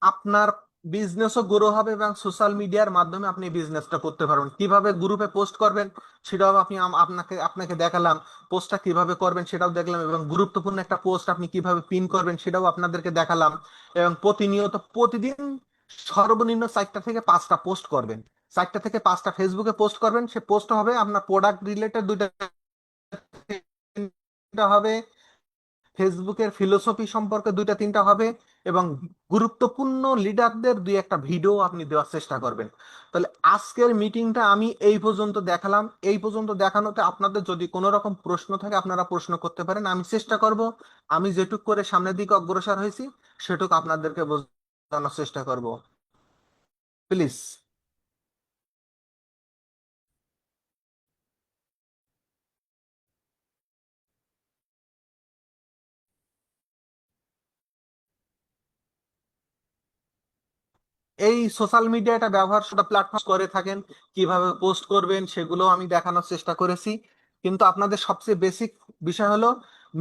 আপনার বিজনেসও গ্রো হবে এবং সোশ্যাল মিডিয়ার মাধ্যমে আপনি বিজনেসটা করতে পারবেন। কিভাবে গ্রুপে পোস্ট করবেন সেটাও আপনি আপনাকে আপনাকে দেখালাম। পোস্টটা কিভাবে করবেন সেটাও দেখলাম, এবং গুরুত্বপূর্ণ একটা পোস্ট আপনি কিভাবে পিন করবেন সেটাও আপনাদেরকে দেখালাম। এবং প্রতিদিন সর্বনিম্ন 4টা থেকে 5টা পোস্ট করবেন। 4টা থেকে 5টা ফেসবুকে পোস্ট করবেন। সে পোস্ট হবে আপনার প্রোডাক্ট রিলেটেড, 2টা হবে ফেসবুকের ফিলোসফি সম্পর্কে, 2-3টা হবে। এবং গুরুত্বপূর্ণ লিডারদের 2-একটা ভিডিও আপনি দেওয়ার চেষ্টা করবেন। তাহলে আজকের মিটিংটা আমি এই পর্যন্ত দেখালাম। এই পর্যন্ত দেখানোতে আপনাদের যদি কোনো রকম প্রশ্ন থাকে, আপনারা প্রশ্ন করতে পারেন। আমি চেষ্টা করব, আমি যেটুক করে সামনের দিকে অগ্রসর হয়েছি সেটুক আপনাদেরকে বোঝানোর চেষ্টা করব। প্লিজ। এই সোশ্যাল মিডিয়াটা ব্যবহার সেটা প্ল্যাটফর্ম করে থাকেন, কিভাবে পোস্ট করবেন সেগুলো আমি দেখানোর চেষ্টা করেছি। কিন্তু আপনাদের সবচেয়ে বেসিক বিষয় হলো,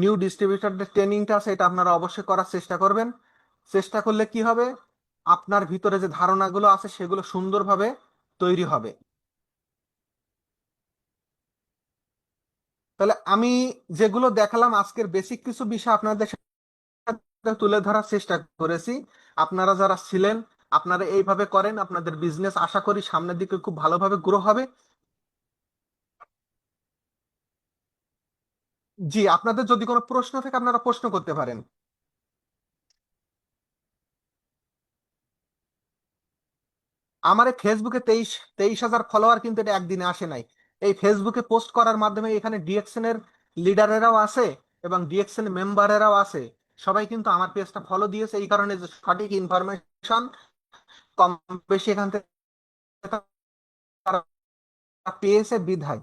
নিউ ডিস্ট্রিবিউটরদের ট্রেনিংটা আছে, এটা আপনারা অবশ্যই করার চেষ্টা করবেন। চেষ্টা করলে কি হবে, আপনার ভিতরে যে ধারণাগুলো আছে সেগুলো সুন্দরভাবে তৈরি হবে। তাহলে আমি যেগুলো দেখালাম আজকের বেসিক কিছু বিষয় আপনাদের সাথে তুলে ধরার চেষ্টা করেছি। আপনারা যারা ছিলেন, আপনারা এইভাবে করেন, আপনাদের বিজনেস আশা করি সামনের দিকে খুব ভালোভাবে গ্রো হবে। জি, আপনাদের যদি কোনো প্রশ্ন থাকে আপনারা প্রশ্ন করতে পারেন। আমার এই ফেসবুকে 23,000 ফলোয়ার কিন্তু এটা একদিনে আসে নাই। এই ফেসবুকে পোস্ট করার মাধ্যমে এখানে ডিএক্সএন এর লিডারেরাও আছে এবং ডিএক্সএন মেম্বারেরাও আছে। সবাই কিন্তু আমার পেজটা ফলো দিয়েছে, এই কারণে যে সঠিক ইনফরমেশন কম বেশি এখান থেকে তারা পেয়েছে বিধায়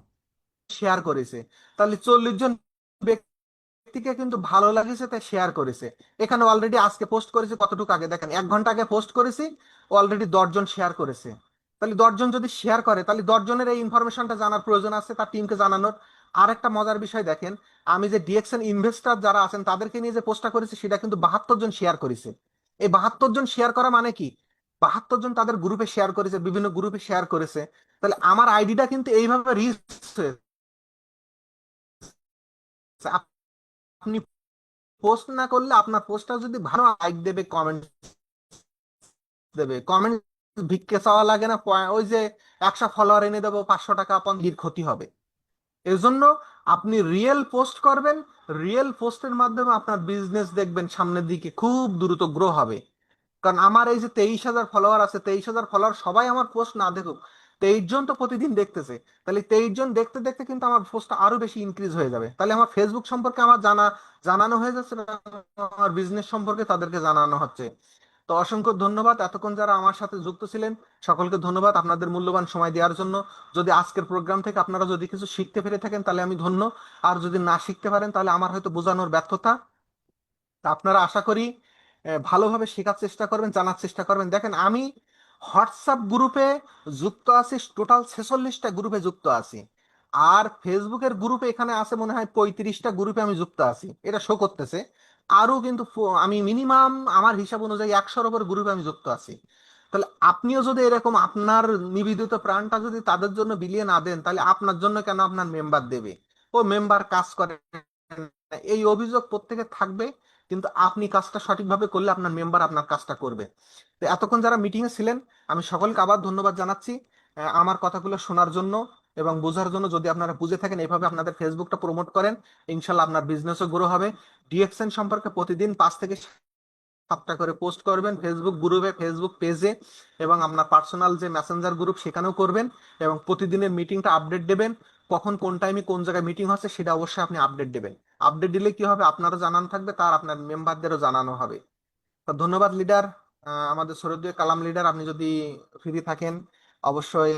শেয়ার করেছে। তাহলে 40 জন ব্যক্তিকে কিন্তু ভালো লাগেছে তাই শেয়ার করেছে। এখানে অলরেডি আজকে পোস্ট করেছে কতটুকু আগে দেখেন, 1 ঘন্টা আগে পোস্ট করেছি, অলরেডি 10 জন শেয়ার করেছে। তাহলে 10 জন যদি শেয়ার করে, তাহলে 10 জনের এই ইনফরমেশনটা জানার প্রয়োজন আছে, তার টিমকে জানানোর। আর একটা মজার বিষয় দেখেন, আমি যে ডিএক্সএন ইনভেস্টর যারা আছেন তাদেরকে নিয়ে যে পোস্টটা করেছি, সেটা কিন্তু 72 জন শেয়ার করেছে। এই 72 জন শেয়ার করা মানে কি, 72 জন তাদের গ্রুপে শেয়ার করেছে, বিভিন্ন গ্রুপে শেয়ার করেছে। তাহলে আমার আইডিটা কিন্তু এইভাবে রিচ আপনি পোস্ট না করলে আপনার পোস্টটা যদি ভালো লাইক দেবে, কমেন্ট দেবে, কমেন্ট ভিক্ষে চাওয়া লাগে না, ওই যে 100 ফলোয়ার এনে দেবো 500 টাকা আপনার ক্ষতি হবে। এজন্য আপনি রিয়েল পোস্ট করবেন, রিয়েল পোস্টের মাধ্যমে আপনার বিজনেস দেখবেন সামনের দিকে খুব দ্রুত গ্রো হবে। কারণ আমার এই যে 23,000 ফলোয়ার আছে, 23,000 ফলোয়ার সবাই আমার পোস্ট না দেখুক, 23 জন তো প্রতিদিন দেখতেছে, তাহলে 23 জন দেখতে দেখতে কিন্তু আমার পোস্টটা আরো বেশি ইনক্রিজ হয়ে যাবে, তাহলে আমার ফেসবুক সম্পর্কে আমার জানানো হয়ে যাচ্ছে, আমার বিজনেস সম্পর্কে তাদেরকে জানানো হচ্ছে। তো অসংখ্য ধন্যবাদ এতক্ষণ যারা আমার সাথে যুক্ত ছিলেন, সকলকে ধন্যবাদ আপনাদের মূল্যবান সময় দেওয়ার জন্য। যদি আজকের প্রোগ্রাম থেকে আপনারা যদি কিছু শিখতে পেরে থাকেন তাহলে আমি ধন্য, আর যদি না শিখতে পারেন তাহলে আমার হয়তো বোঝানোর ব্যর্থতা। তা আপনারা আশা করি ভালোভাবে শেখার চেষ্টা করবেন, জানার চেষ্টা করবেন। দেখেন আমি হোয়াটসঅ্যাপ গ্রুপে যুক্ত আছি, টোটাল 46টা গ্রুপে যুক্ত আছি। আর ফেসবুকের গ্রুপে এখানে আছে মনে হয় 35টা গ্রুপে আমি যুক্ত আছি, এটা শো করতেছে। আরো কিন্তু আমি মিনিমাম আমার হিসাব অনুযায়ী 100-এর উপর গ্রুপে আমি যুক্ত আছি। তাহলে আপনিও যদি এরকম আপনার নিবেদিত প্রাণটা যদি তাদের জন্য বিলিয়ে না দেন, তাহলে আপনার জন্য কেন আপনার মেম্বার দেবে? ও মেম্বার কাজ করে না, এই অভিযোগ প্রত্যেকের থাকবে। কিন্তু আপনি কাজটা সঠিকভাবে করলে আপনার মেম্বার আপনার কাজটা করবে। তো এতক্ষণ যারা মিটিং এ ছিলেন, আমি সকলকে আবার ধন্যবাদ জানাচ্ছি আমার কথাগুলো শোনার জন্য এবং বোঝার জন্য। যদি আপনারা বুঝে থাকেন এইভাবে আপনাদের ফেসবুকটা প্রমোট করেন, ইনশাল্লাহ আপনার বিজনেসও গ্রো হবে। ডিএক্সএন সম্পর্কে প্রতিদিন 5 থেকে 7টা করে পোস্ট করবেন ফেসবুক গ্রুপে, ফেসবুক পেজে, এবং আপনার পার্সোনাল যে মেসেঞ্জার গ্রুপ সেখানেও করবেন। এবং প্রতিদিনের মিটিংটা আপডেট দেবেন, কখন কোন টাইমে কোন জায়গায় মিটিং হচ্ছে সেটা অবশ্যই আপনি আপডেট দেবেন। আপডেট দিলে কি হবে, আপনারও জানানো থাকবে, তার আপনার মেম্বারদেরও জানানো হবে। তো ধন্যবাদ লিডার, আমাদের শরীয়তুল কালাম লিডার, আপনি যদি ফ্রি থাকেন অবশ্যই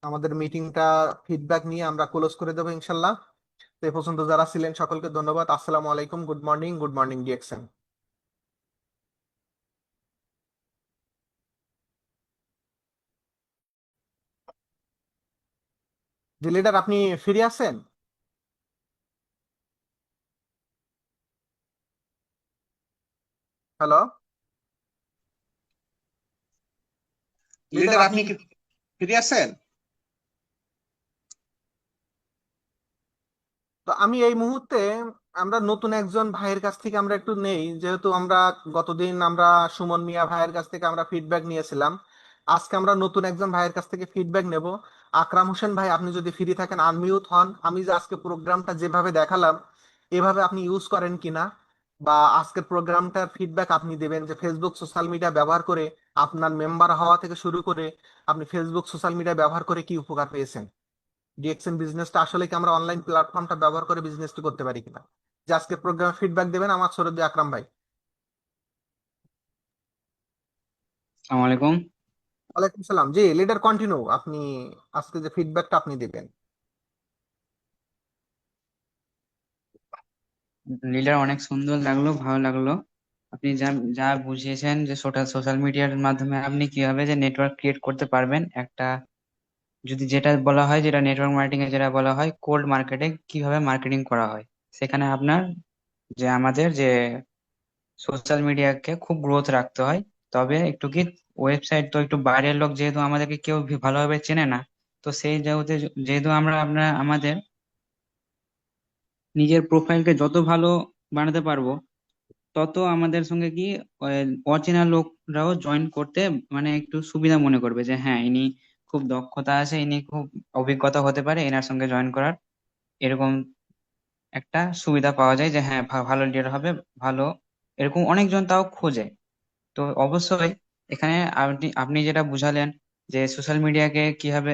আমাদের মিটিংটা ফিডব্যাক নিয়ে আমরা ক্লোজ করে দেবো ইনশাল্লাহ। তো এ পর্যন্ত যারা ছিলেন সকলকে ধন্যবাদ। আসসালামু আলাইকুম, good morning, good morning DXN. জি লিডার, আপনি ফ্রি আছেন? হ্যালো লিডার, লিডার আপনি আপনি কি ফ্রি আছেন? তো আমি এই মুহূর্তে আমরা নতুন একজন ভাইয়ের কাছ থেকে আমরা একটু নেই, যেহেতু আমরা গতদিন আমরা সুমন মিয়া ভাইয়ের কাছ থেকে আমরা ফিডব্যাক নিয়েছিলাম। আজকে আমরা নতুন একজন ভাইয়ের কাছ থেকে ফিডব্যাক নেব। আকরাম হোসেন ভাই, আপনি যদি ফ্রি থাকেন আনমিউট হন। আমি যে আজকে প্রোগ্রামটা যেভাবে দেখালাম এভাবে আপনি ইউজ করেন কিনা, বা আজকের প্রোগ্রামটার ফিডব্যাক আপনি দেবেন যে ফেসবুক সোশ্যাল মিডিয়া ব্যবহার করে আপনার মেম্বার হওয়া থেকে শুরু করে আপনি ফেসবুক সোশ্যাল মিডিয়া ব্যবহার করে কি উপকার পেয়েছেন। ডিএক্সএন বিজনেসটা আসলে কি আমরা অনলাইন প্ল্যাটফর্মটা ব্যবহার করে বিজনেসটি করতে পারি কিনা, যে আজকে প্রোগ্রামে ফিডব্যাক দেবেন আমার সৌরভ আকরাম ভাই। আসসালামু আলাইকুম। ওয়ালাইকুম সালাম। জি লিডার, কন্টিনিউ, আপনি আজকে যে ফিডব্যাকটা আপনি দিবেন। লিডার অনেক সুন্দর লাগলো, ভালো লাগলো। আপনি যা যা বুঝিয়েছেন যে সোশ্যাল মিডিয়ার মাধ্যমে আপনি কিভাবে যে নেটওয়ার্ক ক্রিয়েট করতে পারবেন একটা, যদি যেটা বলা হয়, যেটা নেটওয়ার্ক মার্কেটিং এ যেটা বলা হয় কোল্ড মার্কেটিং, কিভাবে মার্কেটিং করা হয়, সেখানে আপনার যে আমাদের যে সোশ্যাল মিডিয়াকে খুব গ্রোথ রাখতে হয়। তবে একটু কি, ওয়েবসাইট তো একটু বাইরের লোক যেহেতু আমাদেরকে কেউ ভালোভাবে চেনে না, তো সেই যেহেতু যেহেতু আমরা আমাদের নিজের প্রোফাইলকে যত ভালো বানাতে পারবো, তত আমাদের সঙ্গে কি অচেনা লোকরাও জয়েন করতে মানে একটু সুবিধা মনে করবে, যে হ্যাঁ ইনি খুব দক্ষতা আছে, ইনি খুব অভিজ্ঞতা হতে পারে, এনার সঙ্গে জয়েন করার এরকম একটা সুবিধা পাওয়া যায়, যে হ্যাঁ ভালো লিডার হবে, ভালো এরকম অনেকজন তাও খোঁজে। তো অবশ্যই এখানে আপনি আপনি যেটা বুঝালেন যে সোশ্যাল মিডিয়াকে কিভাবে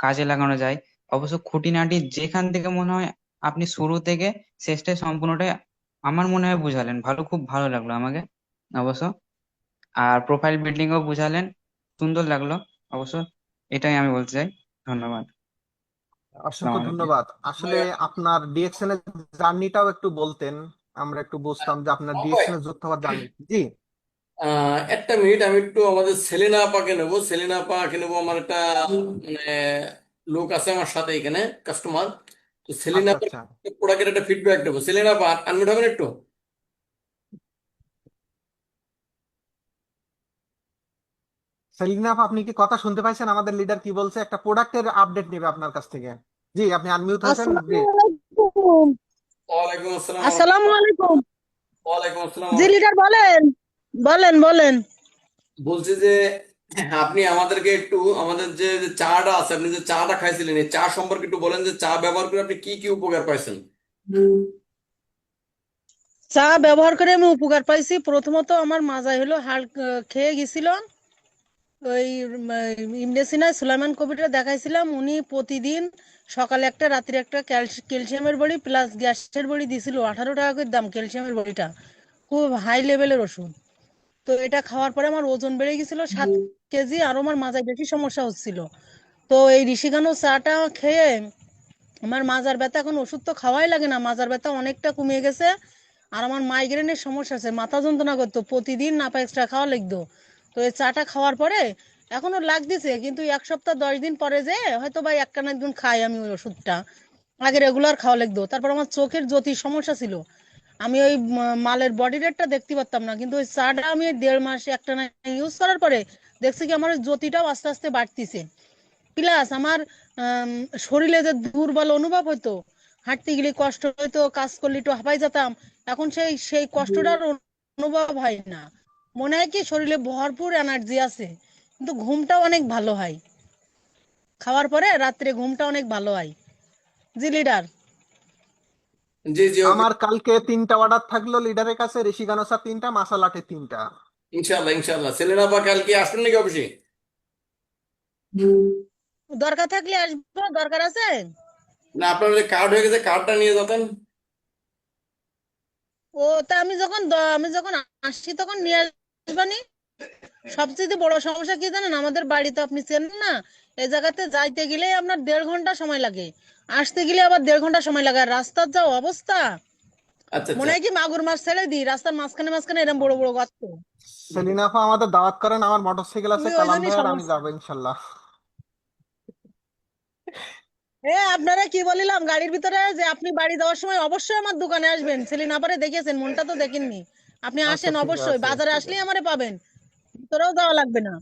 কাজে লাগানো যায়, অবশ্য খুঁটিনাটি যেখান থেকে মনে হয় আপনি শুরু থেকে শেষটা সম্পূর্ণটাই আমার মনে হয় বুঝালেন, খুব ভালো লাগলো আমাকে অবশ্য। আর প্রোফাইল বিল্ডিং ও বুঝালেন, সুন্দর লাগলো অবশ্য। এটাই আমি বলতে চাই। ধন্যবাদ। আসসালামু অসংখ্য আলাইকুম। ধন্যবাদ। আসলে আপনার ডিএক্সএন এর জার্নিটাও একটু বলতেন, আমরা একটু বুঝতাম যে আপনার অভয়, ডিএক্সএন এর যুক্ত হওয়ার জার্নি। জি একটা মিনিট, আমি একটু আমাদের সেলিনা আপাকে নেবো। সেলিনা আপাকে নেবো, আমার একটা মানে লোক আছে আমার সাথে এখানে, কাস্টমার। তো সেলিনা আচ্ছা আপার আচ্ছা। প্রোডাক্টের একটা ফিডব্যাক দেবো। সেলিনা আপা আনমিউট হবেন একটু? সেলিনা আপা, আপনি কি কথা শুনতে পাইছেন? আমাদের লিডার কি বলছে, একটা প্রোডাক্টের আপডেট নেবে আপনার কাছ থেকে। জি আপনি আনমিউট হয়েছেন। জি আসসালামু আলাইকুম। ওয়ালাইকুম আসসালাম আসসালামু আলাইকুম। ওয়ালাইকুম আসসালাম জি লিডার বলেন, বলেন বলেন। বলছি যে আপনি আমাদেরকে একটু আমাদের যে চাটা আছে, আপনি যে চাটা খাইছিলেন এই চা সম্পর্কে একটু বলেন, যে চা ব্যবহার করে আপনি কি কি উপকার পাইছেন। চা ব্যবহার করে আমি উপকার পাইছি। প্রথমত আমার মাজায় হলো হাড় খেয়ে গেছিল। ওই ইমডেসিনা সুলাইমান কবিটা দেখাইছিলাম, উনি প্রতিদিন সকালে একটা রাত্রে একটা ক্যালসিয়ামের বড়ি প্লাস গ্যাসের বড়ি দিছিল। 18 টাকা করে দাম ক্যালসিয়ামের বড়িটা, খুব হাই লেভেলের ওষুধ। তো এটা খাওয়ার পরে আমার ওজন বেড়ে গেছিল 7 কেজি, আর আমার মাজায় বেশি সমস্যা হচ্ছিল। তো এই ঋষিকানো চাটা খেয়ে আমার মাজার ব্যথা, এখন ওষুধ তো খাওয়াই লাগে না, মাজার ব্যথা অনেকটা কমে গেছে। আর আমার মাইগ্রেনের সমস্যা আছে, মাথা যন্ত্রণা করতো, প্রতিদিন নাপা এক্সট্রা খাওয়া লাগতো। তো এই চাটা খাওয়ার পরে এখনো লাগতেছে, কিন্তু 1 সপ্তাহ 10 দিন পরে যে হয়তো বা একখানা একদিন খাই আমি ওই ওষুধটা। আগে রেগুলার খাওয়া লাগতো। তারপর আমার চোখের জ্যোতির সমস্যা ছিল, আমি ওই মালের বডি রেটটা দেখতে পারতাম না, কিন্তু ওই চাটা আমি 1.5 মাস একটানা ইউজ করার পরে দেখছি কি আমার ওই জ্যোতিটাও আস্তে আস্তে বাড়তিছে। প্লাস আমার আম, শরীরে যে দুর্বল অনুভব হতো, হাঁটতে গেলে কষ্ট হইতো, কাজ করলে একটু হাঁপাই যেতাম, এখন সেই সেই কষ্টটার অনুভব হয় না। মনে হয় কি শরীরে ভরপুর এনার্জি আছে। কিন্তু ঘুমটাও অনেক ভালো হয়, খাওয়ার পরে রাত্রে ঘুমটা অনেক ভালো হয়। জি লিডার। জি জি, ওকে। আমার কালকে 3টা অর্ডার থাকলো লিডারের কাছে, ঋষিগানসা 3টা, মাসালাটে 3টা। ইনশাল্লাহ ইনশাল্লাহ। সেলিনা আপা কালকে আসবেন নাকি অফিসে? দরকার থাকলে আসবো, দরকার আছে। না, আপনার যে কার্ড হয়ে গেছে কার্ডটা নিয়ে যেতেন। ও তা আমি যখন আসছি তখন নিয়ে আসবানি। সবচেয়ে বড় সমস্যা কি জানেন, আমাদের বাড়িতে আপনি চেনেন না, এই জায়গাতে যাইতে গেলে আপনার 1.5 ঘন্টা সময় লাগে, আসতে গেলে আবার 1.5 ঘন্টা সময় লাগে। আর রাস্তার যা অবস্থা, আচ্ছা আচ্ছা। মনে হয় কি মাগুর মাছ ছেড়ে দিই, রাস্তার মাঝখানে মাঝখানে এরকম বড় বড় গর্ত। সেলিনা আপা আমাদের দাওয়াত করেন, আমার মোটরসাইকেল আছে ওই কালাম জন্যই ভাইয়ার, আমি সমস্যা। যাবো ইনশাল্লাহ। আপনারা কি বলিলাম গাড়ির ভিতরে, যে আপনি বাড়ি যাওয়ার সময় অবশ্যই আমার দোকানে আসবেন। সেলিন আপারে দেখেছেন, মনটা তো দেখেননি। আপনি আচ্ছা আসেন ঠিক অবশ্যই, আছে, বাজারে ঠিক আসলেই আছে। আমারে পাবেন, ভিতরেও যাওয়া লাগবে না।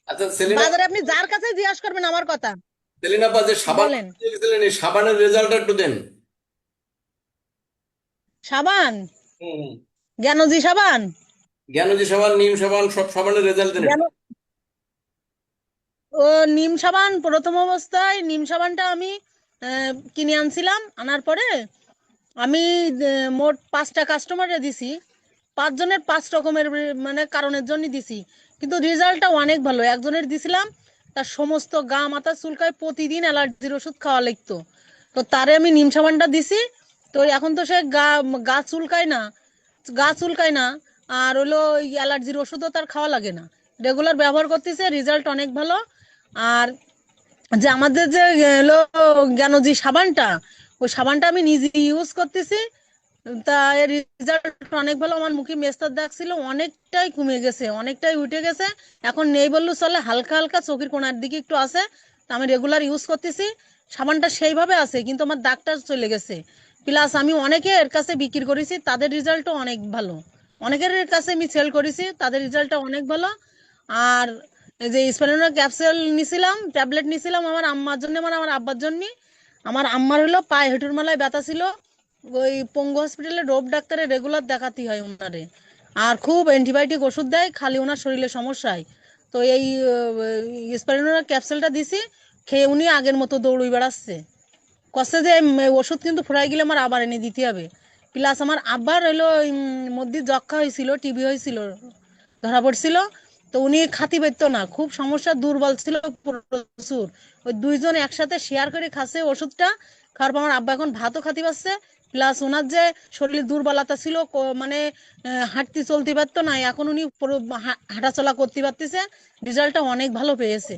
আচ্ছা সেলিনা, বাজারে আপনি যার কাছে জিজ্ঞাসা করবেন আমার কথা। সেলিনা আপা যে সাবান বলেন। দিয়ে গেছিলেন এই সাবানের রেজাল্টটা একটু দেন। সাবান, হুম হুম। জ্ঞানজি সাবান। জ্ঞানজি সাবান, নিম সাবান, সব সাবানের রেজাল্ট দেন একটু। জ্ঞান ও নিম সাবান, প্রথম অবস্থায় নিম সাবানটা আমি কিনে আনছিলাম, আনার পরে আমি মোট 5টা কাস্টমারে দিছি, 5 জনের 5 রকমের মানে কারণের জন্য দিছি। কিন্তু রেজাল্টটা অনেক ভালো। একজনের দিছিলাম, তার সমস্ত গা মাথা চুলকায়, প্রতিদিন অ্যালার্জির ওষুধ খাওয়া লাগতো। তো তারে আমি নিম সাবানটা দিছি। তো এখন তো সে গা গা চুলকায় না, গা চুলকায় না। আর হলো অ্যালার্জির ওষুধও তার খাওয়া লাগে না, রেগুলার ব্যবহার করতেছে, রেজাল্ট অনেক ভালো। আর যে আমাদের যে হলো জ্ঞানজি সাবানটা, ওই সাবানটা আমি নিজে ইউজ করতেছি। তা এর রেজাল্ট অনেক ভালো। আমার মুখে মেস্তার দাগ ছিল, অনেকটাই কমে গেছে, অনেকটাই উঠে গেছে। এখন নেই বললেও চলে, হালকা হালকা চোখের কোণার দিকে একটু আছে। তা আমি রেগুলার ইউজ করতেছি, সাবানটা সেইভাবে আছে, কিন্তু আমার দাগটা চলে গেছে। প্লাস আমি অনেকের কাছে বিক্রি করেছি, তাদের রেজাল্টও অনেক ভালো। অনেকের কাছে আমি সেল করেছি, তাদের রেজাল্টটা অনেক ভালো। আর এই যে স্পাইরুলিনা ক্যাপসুল নিছিলাম, ট্যাবলেট নিছিলাম আমার আম্মার জন্য, আমার আমার আব্বার জন্য। আমার আম্মার হলো পায়ে হেঁটুর মেলায় ব্যথা ছিল, ওই পঙ্গু হসপিটালে রোগ ডাক্তারে রেগুলার দেখাতে হয় ওনারে। আর খুব অ্যান্টিবায়োটিক ওষুধ দেয়, খালি ওনার শরীরে সমস্যা হয়। তো এই স্পাইরুলিনা ক্যাপসুলটা দিছি, খেয়ে উনি আগের মতো দৌড়ই বেড়াচ্ছে। কষ্ট যে ওষুধ কিন্তু ফুরাই গেলে আমার আবার এনে দিতে হবে। প্লাস আমার আব্বার হলো মধ্যে যক্ষা হয়েছিল, টিবি হয়েছিল, ধরা পড়ছিল। তো উনি খাতি পারতো না, খুব সমস্যা, দুর্বল ছিল প্রচুর। ওই 2 জন একসাথে শেয়ার করে খাচ্ছে ওষুধটা। খাওয়ার পর আমার আব্বা এখন ভাতও খাতি পাচ্ছে। প্লাস ওনার যে শরীরে দুর্বলতা ছিল, মানে হাঁটতে চলতে পারতো না, এখন উনি পুরো হাঁটাচলা করতে পারতেছে। রেজাল্টটা অনেক ভালো পেয়েছে।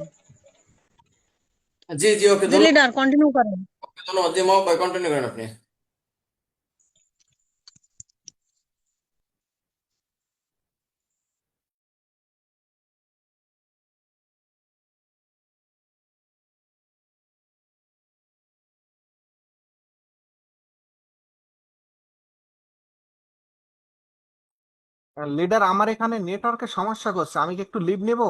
জি জি, ওকে জি ধন্যবাদ। লিডার কন্টিনিউ করেন। ওকে ধন্যবাদ, জি মহোদয় কন্টিনিউ করেন আপনি। লিডার আমার এখানে নেটওয়ার্কের সমস্যা করছে, আমি কি একটু লিভ নেব?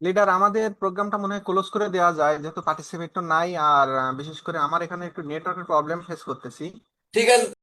লিডার, আমাদের প্রোগ্রামটা মনে হয় ক্লোজ করে দেওয়া যায়, যেহেতু পার্টিসিপেট তো নাই, আর বিশেষ করে আমার এখানে একটু নেটওয়ার্কের প্রবলেম ফেস করতেছি। ঠিক আছে।